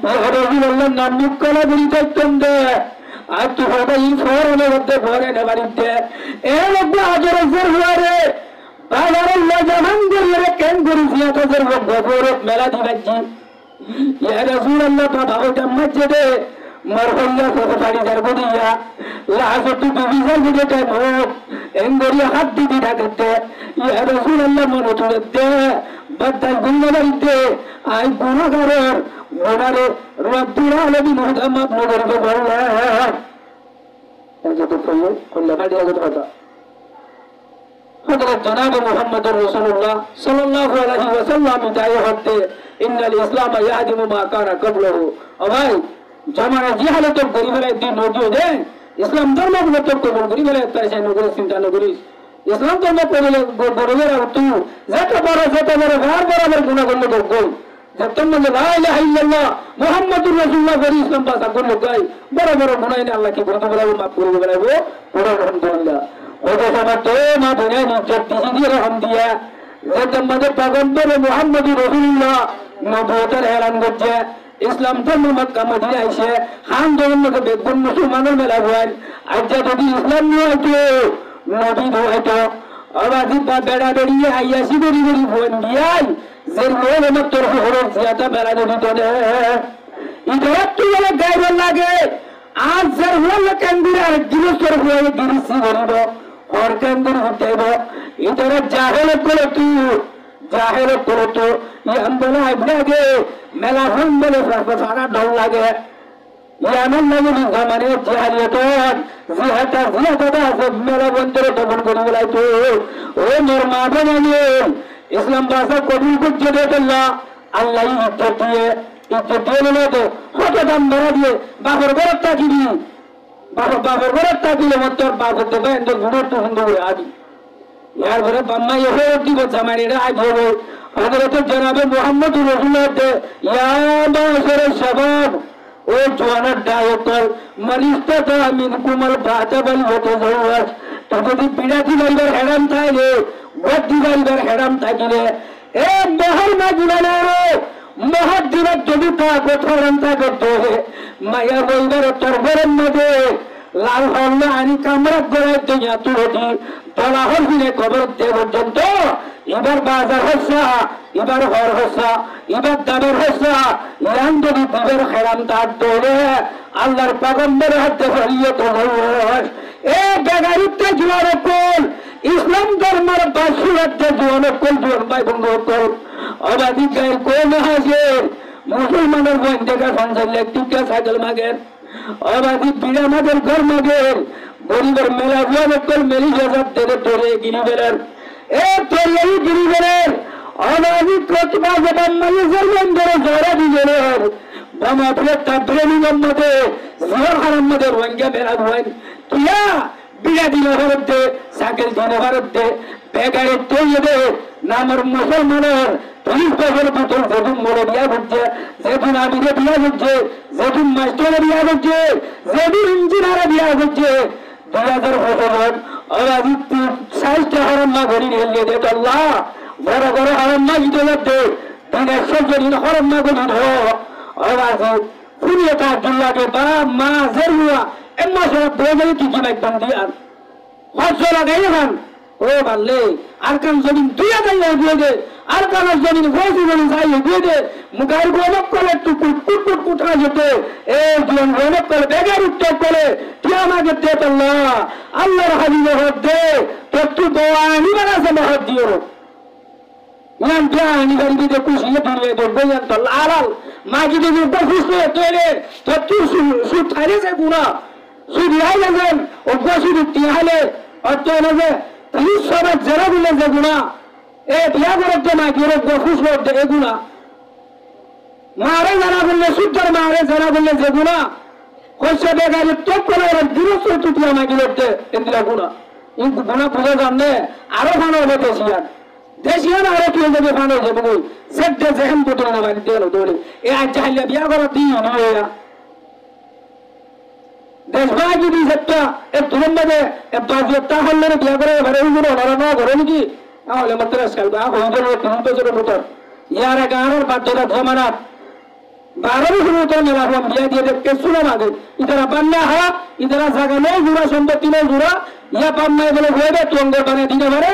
या रसूल अल्लाह नाम निकला बुरी तक दे आज तो होगा इन फोरने वद्दे फोरने वालिते ए लोग आज रसूल हुआ रे बाजार अल्लाह जहांगीर रे केन गुरुसिया तो जर वो गोरत मेला दिवजी या रसूल अल्लाह तो भाव मस्जिद मरहल्ला को साड़ी जरबो दिया लासो तू बीजा दिए टाइम हो एंगोरिया हाथ दी दा करते या रसूल अल्लाह मनो तो दे बदल गुंगा दे आई गुनाहगार गुनारे रब्बुल आलमीन मुहम्मद नगर के बोला ऐसा तो कोई कुल्ला दिया तो होता हजरत जनाब मोहम्मद रसूलुल्लाह सल्लल्लाहु अलैहि वसल्लम बताए होते इन्नल इस्लाम यादिमु मा काना कबलहु और भाई जमाना जी हालत तो गरीब वाले दिन नोटियो दे इस्लाम धर्म को तो गरीब वाले पैसे नगरी चिंता नगरी इस्लाम धर्म को बोले तू जाता बड़ा बराबर गुनाह करने को कोई जब तुम मुझे ला इलाहा इल्लल्लाह मुहम्मदुर रसूलुल्लाह गरी इस्लाम भाषा बोल गई बड़ा गुनाह ने अल्लाह की गुनाह बोला वो माफ कर बोला वो पूरा अल्हम्दुलिल्लाह वो तो समझ तो मां दुनिया ने जब किसी रहम दिया যে তোমাদের পয়গম্বর মুহাম্মদ রাসূলুল্লাহ নবুয়তের এলান করছে ইসলাম ধর্ম মক্কা মদিনা আইসে হান ধর্মকে বেগুন মুসলমানের মেলা হয় আজ যদি ইসলাম নিয়ে হয়তো নবী হয়তো আবাদি বা বেড়া বেড়িয়ে আইয়াসি বেরি বেরি ফোন দিয়াই যে লোক আমার তোর হরর জিয়াটা বেড়া বেড়ি তোলে ইধর তুই গাইবেন লাগে আজ যার হল কেন্দ্রে আর গৃহস্থর হয়ে গিরিসি ধরিব হর কেন্দ্র হইতেইব ইধর জাহেল করে তুই জাহেল করে তো ইয়াম বলে আগে মেলা হন বলে সারা ঢল লাগে ইয়ামন লাগে জামানে জিহারিয়তন জিহাটা জিহাটা আছে মেলা বন্ধরে দমন করে বলাইতো ও মোর মা বানানি ইসলাম ভাষা কবুল করতে দেয় আল্লাহ ইজ্জত দিয়ে নিলে তো কত দাম ভরা দিয়ে বাপর ঘরের তাকিনি বাপর ঘরের তাকিলে মত তোর বাপর দেবে এত ঘুরে তো সুন্দর করে আদি ইয়ার ঘরে বাম্মা এসে দিব জামানিরা আজ হবে হযরত জনাবে মুহাম্মদ রাসূলুল্লাহ ইয়া মাশারা শাবাব ও জওয়ানের ডায়কল মালিস্তা মিনকুমাল বাতাবাল ওয়াতাজাওয়াজ তো যদি বিড়াতি লাইবার হেরাম থাকে গদ্দি লাইবার হেরাম থাকিলে এ মহর না গুলানা মহর দিনের যদি তা গোথরাম থাকে তো মায়া বইবার তোর ঘরের মধ্যে লাল হল আনি কামড়া গড়াই দিয়া তুলতি তোলা হল খবর দে পর্যন্ত এবার বাজার হসা এবার হর হসা এবার দামের হসা ইয়ান যদি দিবের খেলাম তার দৌড়ে আল্লাহর পয়গম্বরের হাতে হরিয়ে তো এ বেগারিতে জোয়ার কোল ইসলাম ধর্মের বাসুরাতে জোয়ার কোল জোয়ার ভাই বন্ধু কোল অবাধি গায়ে কোন হাজির মুসলমানের বই দেখা সঞ্চার টিকা সাইকেল মাগের অবাধি পিড়া মাদের ঘর মাগের গরিবের মেলা জোয়ার কোল মেলি হাজার তেরে তোরে গিরি বেড়ার এ তোরে গিরি বেড়ার অবাধি কতবা জবান মানুষের বন্ধরে জোরা দিজের বামা ফিরে তাপরে নিগম মধ্যে জোর হারাম মধ্যে রোহিঙ্গা বেড়া ধোয়েন কিয়া বিড়া দিল ভারত দে সাইকেল দিলে ভারত দে বেগারে তৈরি দে নামের মুসলমানের 30 বছর ভিতর যেদিন মোড়ে বিয়া ঘুরছে যেদিন আমিরে বিয়া ঘুরছে যেদিন মাস্টারে বিয়া ঘুরছে যেদিন ইঞ্জিনিয়ারে বিয়া ঘুরছে 2000 বছর অবাধি 60টা হারাম মা ঘড়ি নিয়ে দে আল্লাহ বড় বড় হারাম মা দিতে লাগবে দিনের সজরিন হারাম মা ঘড়ি ধো অবাধি ফুরিয়েটা জুল্লাকে বা মা জেরুয়া এমন সব বলে কি কি একদম দিয়ার হজ লাগাই এখন ও ভাল্লে আর কান জমিন দুই আদায় দিয়ে দে আর কান জমিন ঘষি বলি যাই দিয়ে দে মুগার গোলক করে টুকুর কুটকুট কুটরা যেতে এই জীবন গোলক করে বেগার উত্তর করে তুই আমাকে দে আল্লাহ আল্লাহর হাবিব হদ দে তো তুই দোয়ানি বানাছে মহদ দিও ইয়ান প্রাণী গাড়ি দিয়ে কুশিয়ে ধরে ধরবে ইয়ান তো লালাল মাগি দিয়ে বসে তোরে তো তুই সুদ খাইলে যে গুণা সুদ আইলে যান ও বসে দিতে হলে অত লাগে তুই সবাই জেরা দিলে যে গুণা এ বিয়া করতে না কি রোগ খুশ করতে এ গুণা মারে জানা বললে সুদ্ধর মারে জানা বললে যে গুণা কইছে বেগারি তো করে গৃহস্থ তুই আমাকে করতে এগুলা গুণা এই গুণা বুঝে জানলে আরো ভালো হবে দেশিয়ান আরো কি যাবে ভালো যাবে কই সেট যেহেন বোতল না বাড়ি দেলো দৌড়ে এ আজ চাইলে বিয়া করা দিই না দেশবাগি দি সেটা এ তুলন বাদে এ বাজেটা হলে বিয়া করে ঘরে হইলো ওরা না ঘরে নাকি তাহলে মাত্র আজকাল বা হইলো 3 বছরের ভিতর ইয়ার গানের বাধ্যতা জমানা 12 বছরের ভিতর মেলা হম বিয়া দিয়ে দেখতে শুনে না ইদারা বান্না হা ইদারা জায়গা নেই জুড়া সম্পত্তি নেই জুড়া ইয়া পান্না বলে হয়ে তঙ্গ বানে দিনে ভরে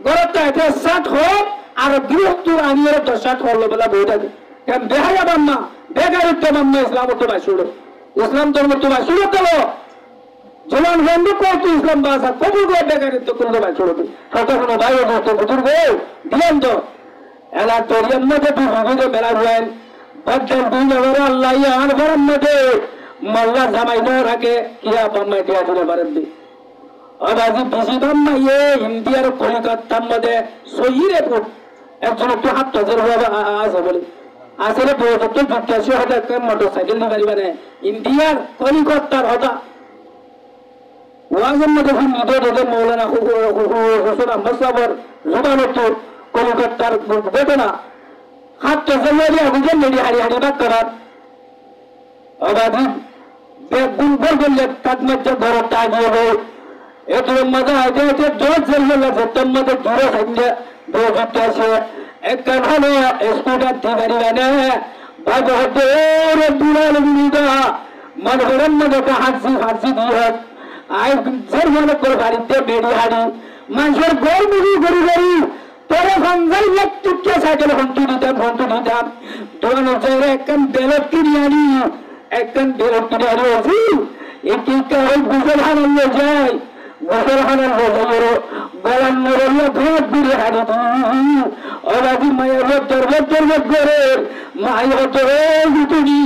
গরতটা এটা 60 হোক আর গৃহস্থ আনিয়ে তো 60 হলো বলা বই থাকে কেন বেহায়া বান্না বেগারিত্ব বান্না ইসলাম তো বাসুড়ো ইসলাম ধর্ম তো বাসুড়ো তো জমান বন্ধু করতে ইসলাম ভাষা কবুল করে বেগারিত্ব করলে বাসুড়ো কথা কোনো ভাই তো বুজুর্গ দিলেন তো এলা তোরিয়ার মধ্যে দুর্ভিক্ষে মেলা হয়েন বদ্ধেন দুই নগর আল্লাহ আর ঘরের মধ্যে মাল্লা জামাই ন রাখে কিয়া বাম্মাই দিয়া দিলে পারেন দি অবাজি বেশি বাম্মা ইয়ে ইন্ডিয়ার কলিকাতার মধ্যে সহিরে ফুট একজন একটু হাত টাচের আছে বলে আসলে তো যুক্তাশি হতে মোটর সাইকেল নিয়ে গাড়ি মানে ইন্ডিয়ার কলিকাতার হতা ওয়াজের মধ্যে নিদে মৌলানা হোসেন আহমদ সাহর জবান তো কলিকাতার ঘটনা হাত টাচের মেয়ে বুঝেন মেরি হারি হারি বাদ করার অবাধি বেগুন বল বললে কাকমাচ্ছ ঘরটা গিয়ে এত মজা আছে যে জোর জেলে লাগছে তোর মধ্যে দূরে থাকলে বউযুক্ত আছে একখান হলো স্কুটার ঠিকারি গানে ভাগবতের দুলাল বিনিদা মনহরম মধ্যে হাসি দিয়ে আয় জের মনে করে বাড়িতে বেড়ি হাড়ি মানুষের গোল মুড়ি গড়ি গড়ি তোরা সঞ্জয় ইলেকট্রিককে সাইকেল হন্তু দিতাম দোকানের জায়গায় একখান বেলট কিনে আনি একখান বেলট কিনে আনি আছি একটি কারণ গুজল হানানো যায় গুজল হানানো যায় গলার নড়িয়া ভোট ঘুরে হানি অবাধি মায়ের দরবার করে মাই হতো গুটুনি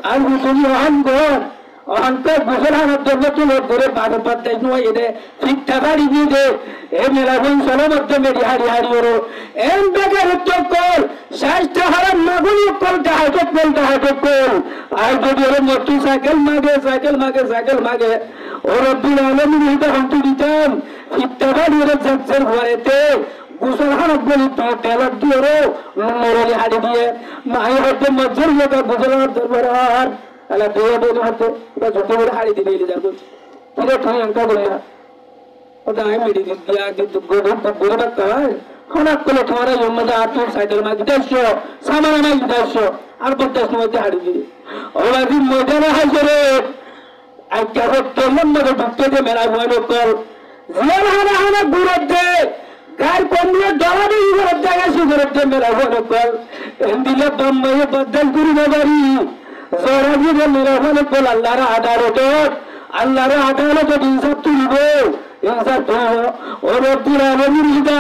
আর গুটুনি অহংকার গুজল হানার জন্য তুলে ধরে বাঘের পাত্তাই নয় এনে ঠিকঠাক হাড়ি দিয়ে দে এ মেলা বংশর মধ্যে মেরি হাড়ি হাড়ি ওরো এম বেকার উত্তর কল স্বাস্থ্য হারাম মাগুলি কল টাহাটক কল আর যদি ওর মোটর সাইকেল মাগে ওর দিন আলম নিতে হন্তু দিতাম ঠিকঠাক হাড়ি ওরে যাচ্ছেন ঘরেতে গুসল হারাম বলি তেলার দিয়ে ওরো নরলি হাড়ি দিয়ে মাই হতে মজ্জুর লোক গুজল হার দরবার আলা দেয়া বলি হতে ওটা ছোট বড় হাড়ি দিয়ে নিয়ে যাবো কিরে তুই অঙ্কা বলি না ওটা আমি মেডি দিয়া গোড়া কার হঠাৎ করে তোমার মধ্যে আটু সাইকেল মাঝে 150 সামান মাঝে 150 আর 50 মধ্যে হাড়ি দিয়ে ওরা দিন মজা না হয়েছে রে আর কেবল কেমন মধ্যে ঢুকতে দে মেলা ভয় কল জিয়ার হানা ঘুরত দে গায়ের কমলে ডলা দিয়ে ঘুরত জায়গা ঘুরত দে মেলা ভয় কল দিলে বম্বাইয়ে বদল করি না বাড়ি জরা দিয়ে মেলা ভয় কল আল্লাহর আদালতে ইনসাফ তুলিব ইনসাফ তুলিব ওর পুরানিদা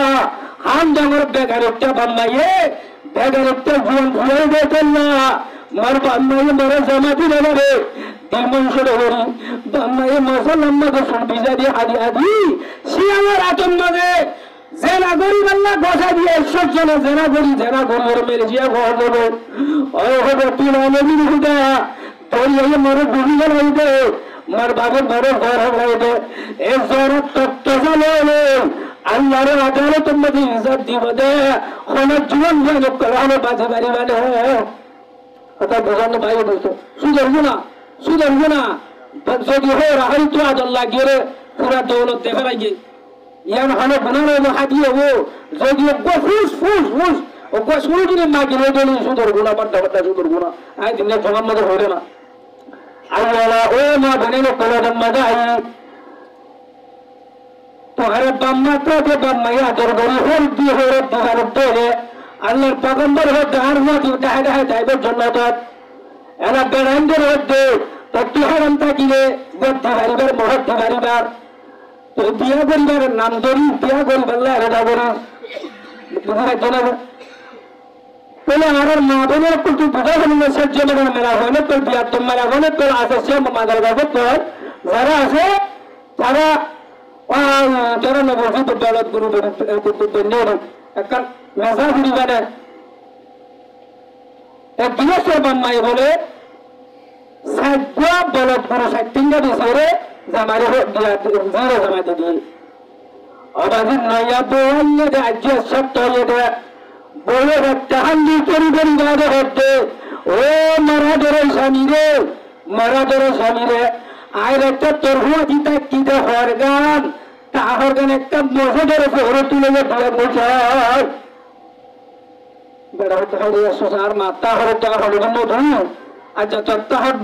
হাম জামর বেকারটা বম্বাইয়ে বেকারটা জীবন ভুলে দিতেন না মার বম্বাইয়ে মরে জমা দিলে না রে দিমনসর হরি বম্বাইয়ে মসলাম মধ্যে সুবিধা দিয়ে হাদি শিয়ালের আতম মাঝে জেনা গরিব আল্লাহ গোসা দিয়ে 100 জন জেনা গরি ওর মেরে জিয়া ঘর দেবে ওই হবে পুরানিদা তোর মরে ডুবি গেল হইতে মার বাবার ঘরে ঘর হবে এ জ্বর তত্ত্ব চলে আল্লাহর আদালতের মধ্যে ইজ্জত দিব দে অনেক জীবন ভয়ানক করানো বাজে বাড়ি মানে কথা বোঝানো ভাই বলছো সুধরবো না যদি হো রাহাই তো আদল লাগিয়ে রে পুরা দৌলত দেখা লাগে ইয়ান হানো গুণানো হাতিয়ে হবো যদি ফুস ও গোসুল যদি মাগিয়ে দিলে সুধরবো না বাড্ডা সুধরবো না আই দিনে জমার মধ্যে হইলে না আল্লাহ ও মা বনেলো কলম মজা আই তোমার বাম্মা তো বাম্মাইয়া তোর গরি হল দিয়ে হরে দিবার তোরে আল্লাহর পয়গম্বর হতে আর নদী ডাহে যাইবার জন্য তো এরা বেড়াইন্দের হতে তো হারাম থাকিলে গদ্দি বাড়িবার মহত্তি বাড়িবার তো বিয়া করিবার নাম ধরি বিয়া করিবার এরা করি বুঝতে পারছো না বলে আমার মা বোনের একটু বুঝা হলে সের জন্য মেলা হয় না তোর বিয়ার তোর মেলা হয় না তোর আছে সে মাদার কাছে তোর যারা আছে তারা যারা নবী দৌলত গুরু একটা মেসা ঘুরি মানে এক দিবসের বাম্মাই বলে সাইগুয়া বলত গুরু সাইটিঙ্গা দিছে জামারে জিরো জামাতে দিয়ে অবাধি নয়া বইলে রাজ্য সত্য হয়ে বলে হান্দি করি বাদে হতে ও মারা ধরে স্বামী রে আয়ের একটা তোর হুয়া দিতে হর গান তাহর গান একটা মজা ধরেছে হরে তুলে বিয়ে বছর বেড়া হতে হলে আর মাতা হরে টাকা হলে জন্য ধরুন আচ্ছা তোর তাহার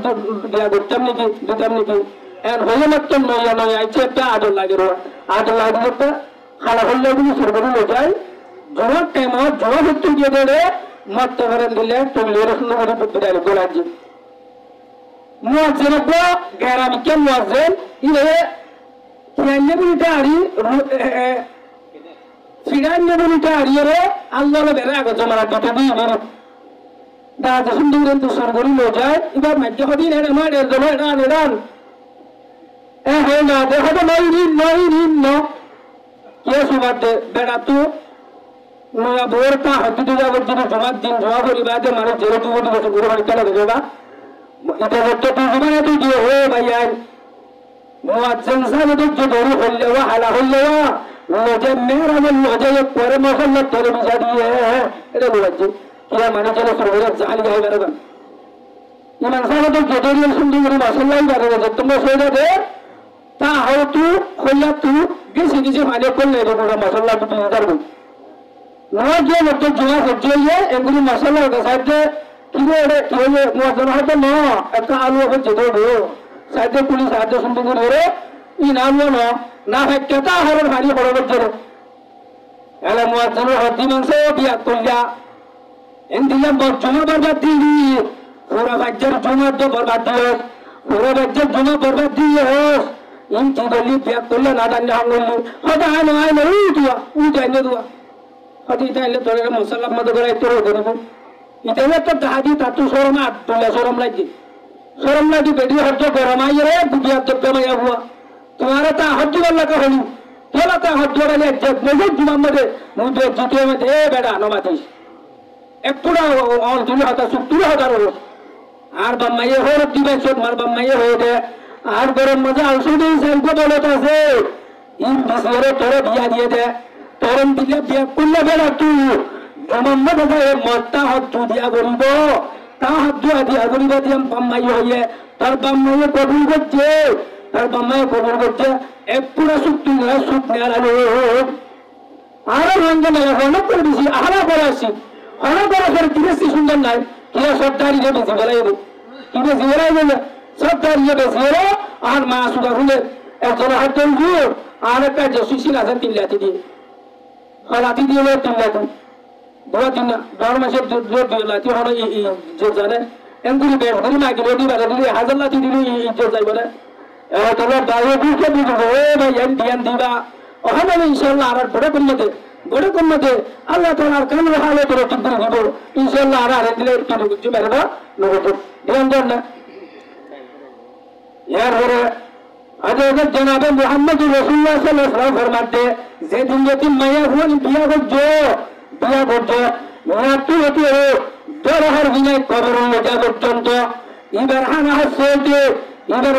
বিয়া করতাম নাকি দিতাম নাকি এর হয়ে মাত্র নয় আইছে একটা আদর লাগে একটা খালা হলে সরকারি যায় জবাব টাইম জবাব উত্তর দিয়ে দেবে মত করেন দিলে তুলে রসুন গোলাজি মুয়াজ্জিন को গ্রামে কে মুয়াজ্জিন ইলে কিয়ান্নে আড়ি ফিরান্নে বলিটা আড়িয়ে আল্লাহর বেরে আগে জমারা দিতে দিয়ে মেরে দাদা সুন্দর তো সরগরি লো যায় এবার মধ্যে হদিন এর মারে জমা এরান হে না দেখো তো নই রিন কে সুবাদে বেড়া তো নয়া বোরটা হতে যাবে যদি জমার দিন জমা করি বাদে মানে জেলে তুই বসে গুরু বাড়ি চলে দেবা এটা হচ্ছে তুই জমানে তুই দিয়ে ও ভাইয়া মুয়াজ্জিন সাহেব তো দৌড়ি হইলে ওয়া হালা হইলে ওয়া লোজে মেরা বল লোজে পরে মহল্লা তোরে বিজা দিয়ে এটা বলছি কিরা মানে চলে সরবরাহ জানি গায় বেরোবেন ইমান সাহেব তো দৌড়ি সুন্দর করে মহল্লাই বেরোবে তোমরা সইদা দে তা হয়তো হইয়া তু গেছে গেছে মানে করলে মশলা তুমি পারবো নয় যে মধ্যে জমা সবজি হইয়ে এগুলি মশলা সাইডে কি হইলে মশলা হয়তো ন একটা আলু হচ্ছে ধরবো সাইডে পুলিশ সাহায্য সুন্দর করে ই নামলো না হয় কেতা হরের ভারী বড় করছে এলে মশলা হদ্দি মাংস বিয়া কইয়া এন দিলাম জমা বরবাদ দিয়ে পুরো বাচ্চার জমা তো বরবাদ দিয়ে পুরো বাচ্চার জমা বরবাদ দিয়ে ইন কি বললি বিয়া করলে না জানলে হাঙ্গলি হয়তো আয় না উঠাই না দুয়া হয়তো এটা এলে তোর মশলা মতো করে তোর করবো এটা তো দাহাদি তাতু সরম আট তোলে সরম লাগি বেটি হজ্জ গরম আই রে বিয়া তো মাইয়া হুয়া তোমার তা হজ্জ লাগা হলি তোলা তা হজ্জ গেলে মেজর জুমার মধ্যে মুঝে জিতে মধ্যে এ বেড়া নমাতিস একপুরা তুলে হতা তুলে হতার আর বাম্মাইয়ে হয়ে দিবে সব মার বাম্মাইয়ে হয়ে দে আর গরম মজা ঔষধি সেলফ বলে তো আছে ইন বিসরে তোরে বিয়া দিয়ে দে তোরন দিলে বিয়া করলে বেড়া তুই জমাম্মদ হবে মরতা হাত দিয়া করিব তা হাত দিয়া করিব দিয়ে বাম্মাই হইয়ে তার বাম্মাইয়ে কবুল করছে তার বাম্মাইয়ে কবুল করছে একপুরা সুখ তুই সুখ নেওয়ার আরো রঞ্জন অনেক করে বেশি আহারা করে আসি অনেক করে ফের কিরেছি সুন্দর নাই কিরা সব দাঁড়িয়ে বেশি বেলাই কি বেশি বেলাই গেলে সব দাঁড়িয়ে বেশি হলো আর মা সুদা খুলে একজন হাত তুলবো আর একটা যে সুশীল আছে 3 লাঠি দিয়ে লাঠি দিয়ে 3 লাঠি বড় 10 মাসের জোর 2 লাঠি হলো যে জানে এমনি বেশ ধরে না গেলে দিবা দিলে 1000 লাঠি দিলে ইজ্জত যাইব না তোমার দাঁড়িয়ে বুঝতে বুঝবো এ ভাই ধ্যান দিবা ওখানে ইনশাল্লাহ আর বড় কন্যাতে আল্লাহ তাআলার কান হালে করে ঠিক করে দিব ইনশাআল্লাহ আর দিলে একটু কিছু মেরে দাও নগদ ধ্যান দেন না यार হরে হযরত জনাবে মুহাম্মদুর রাসূলুল্লাহ সাল্লাল্লাহু আলাইহি ওয়াসাল্লাম ফরমাতে যে দিন যতি মায়া হুন বিয়া করছো মৃত্যু হতে দরহার বিনয় কবর লজা পর্যন্ত এবার হানা হচ্ছে এবার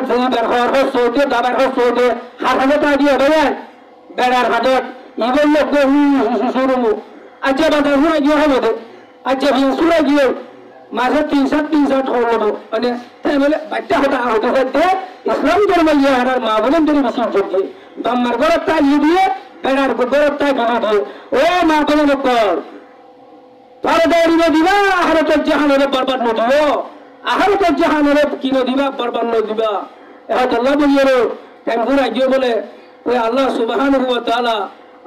হওয়ার হচ্ছে দাবার হচ্ছে হাতে দিয়ে বেড়ায় বেড়ার হাতত ইবল লোক শুরু আচ্ছা বাদা হুরা গিয়ে হবে আচ্ছা সুরা গিয়ে মাঝে 3-7 হলো মানে তাই বলে বাচ্চা হতে হতে ইসলাম ধর্ম ইয়ে আর মা বলেন ধরে বেশি করছে বাম্মার গরব তা দিয়ে বেড়ার গরব তা গিয়ে দিয়ে ও মা বলেন কর দিবা আহার তো জাহানের বরবাদ নদিব আহার তো জাহানের কিনো দিবা বরবাদ নদিবা এখন আল্লাহ বলিয়ে তেমন গিয়ে বলে ওই আল্লাহ সুবহানাহু ওয়া তাআলা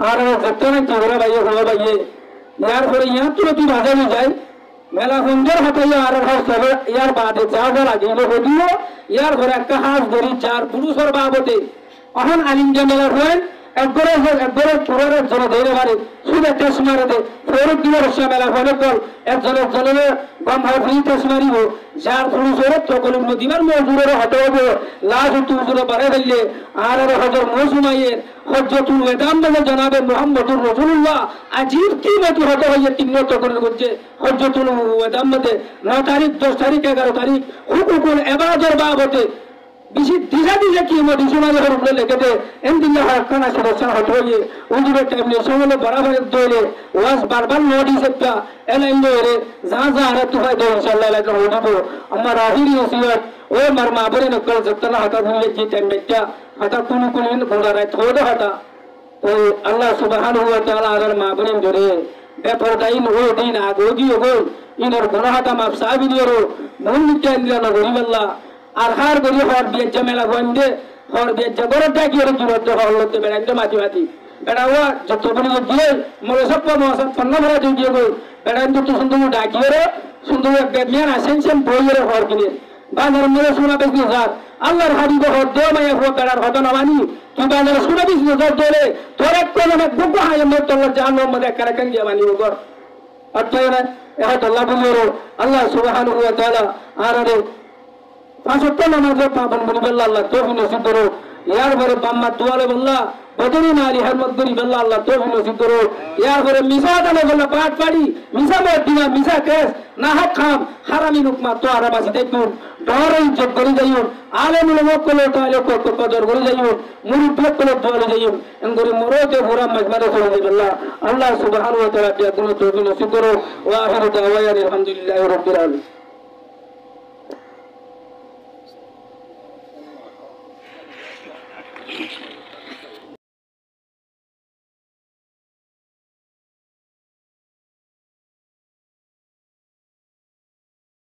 আর যতনা কি ওরা ভাইয়ে হলো ভাইয়ে ইয়ার পরে ইয়ার তো তুই বাজারে যায় মেলা সুন্দর হাতাইয়া আর হবে ইয়ার বাদে যা যা লাগিয়ে হদিও ইয়ার ঘরে একটা হাঁস ধরি 4 পুরুষের বাবদে অহন আলিম যে মেলা হয় একবারে পুরোর জন্য ধরে মারে শুধু টেস্ট মারে দে ফেরত দিয়ে রসা মেলা হলে বল একজনের জনে গম হয় ফ্রি টেস্ট মারিব যার পুরুষের তখন নদীবার মজুরের হতে হবে লাশ তুজুরে বাড়ে দিলে আর হজর মৌসুমাইয়ের হজ্জতুল ওয়াদাম বলে জানাবে মুহাম্মদুর রাসূলুল্লাহ আজিব কি মতো হতে হইয়ে 3 তখন করছে হজ্জতুল ওয়াদাম মধ্যে 9 তারিখ 10 তারিখ 11 তারিখ হুকুকুল ইবাদতের বাবতে বেশি দিশা কি মধ্যে শোনালে হরফলে লেগে দে এমদিল্লাহ হাক্কানা সদস্য হতে হইয়ে উজুরের টাইমে সমলে বরাবর দইলে ওয়াজ বারবার নোটি সেটা এলাইন রে যা আরে তুই দে ইনশাআল্লাহ লাগা হইব আমার আখিরি ওসিয়ত ও মার মাবরে নকল যতনা হাতা ধরে যে টাইম বেটা হাতা কোন গোলা রাত হদা হাতা তো আল্লাহ সুবহানাহু ওয়া তাআলা আর মাবরে জরে বেপরদাইন ও দিন আগোগি ওগো ইনর গুনাহটা মাফ সাবি দিরো মন নিতে নিলা না গরিবাল্লাহ আর হার গরি হর দিয়ে জমেলা গন্ডে হর দিয়ে জবরটা কি রে জুরত হলতে বেড়াইতে মাটি বেড়াওয়া যত বড় দিয়ে মোর সব মহাসত পন্নভরা দিয়ে গো বেড়াইতে তো সুন্দর ডাকিয়ে রে সুন্দর বেমিয়ান আসেনছেন বইরে হর কিনে বাজার মধ্যে শোনা বেশি হার আল্লাহর হাবিব হর দে মায়া হো বেড়ার হদ না মানি তুই বাজার শোনা বেশি নজর দলে তোর এক কোন না গুগু হায় মত তোর জানো মধ্যে কারাকান দিয়ে মানি গো অর্থাৎ এহ আল্লাহ বলিরো আল্লাহ সুবহানাহু ওয়া তাআলা আরে পাঁচটা নামাজের পাবন বলি বললা আল্লাহ তৌফিক নসিব করো ইয়ার পরে বাম্মা দোয়ালে বললা বদরি নারী হরমত করি বললা আল্লাহ তৌফিক নসিব করো ইয়ার পরে মিসা দালে বললা পাট পাড়ি মিসা মত দিনা মিসা কেস না হক খাম হারামি লুকমা তো আরামাসি দেখুন ডরে ইজ্জত করে যাইও আলেমুল মুকলে তালে কো কদর করে যাইও মুরিদ করে দোয়ালে যাইও এঙ্গরি মরতে পুরা মজমারে করে বললা আল্লাহ সুবহানাহু ওয়া তাআলা বিয়া গুণ তৌফিক নসিব করো ওয়া আখিরু দাওয়ায়া আলহামদুলিল্লাহি রাব্বিল আলামিন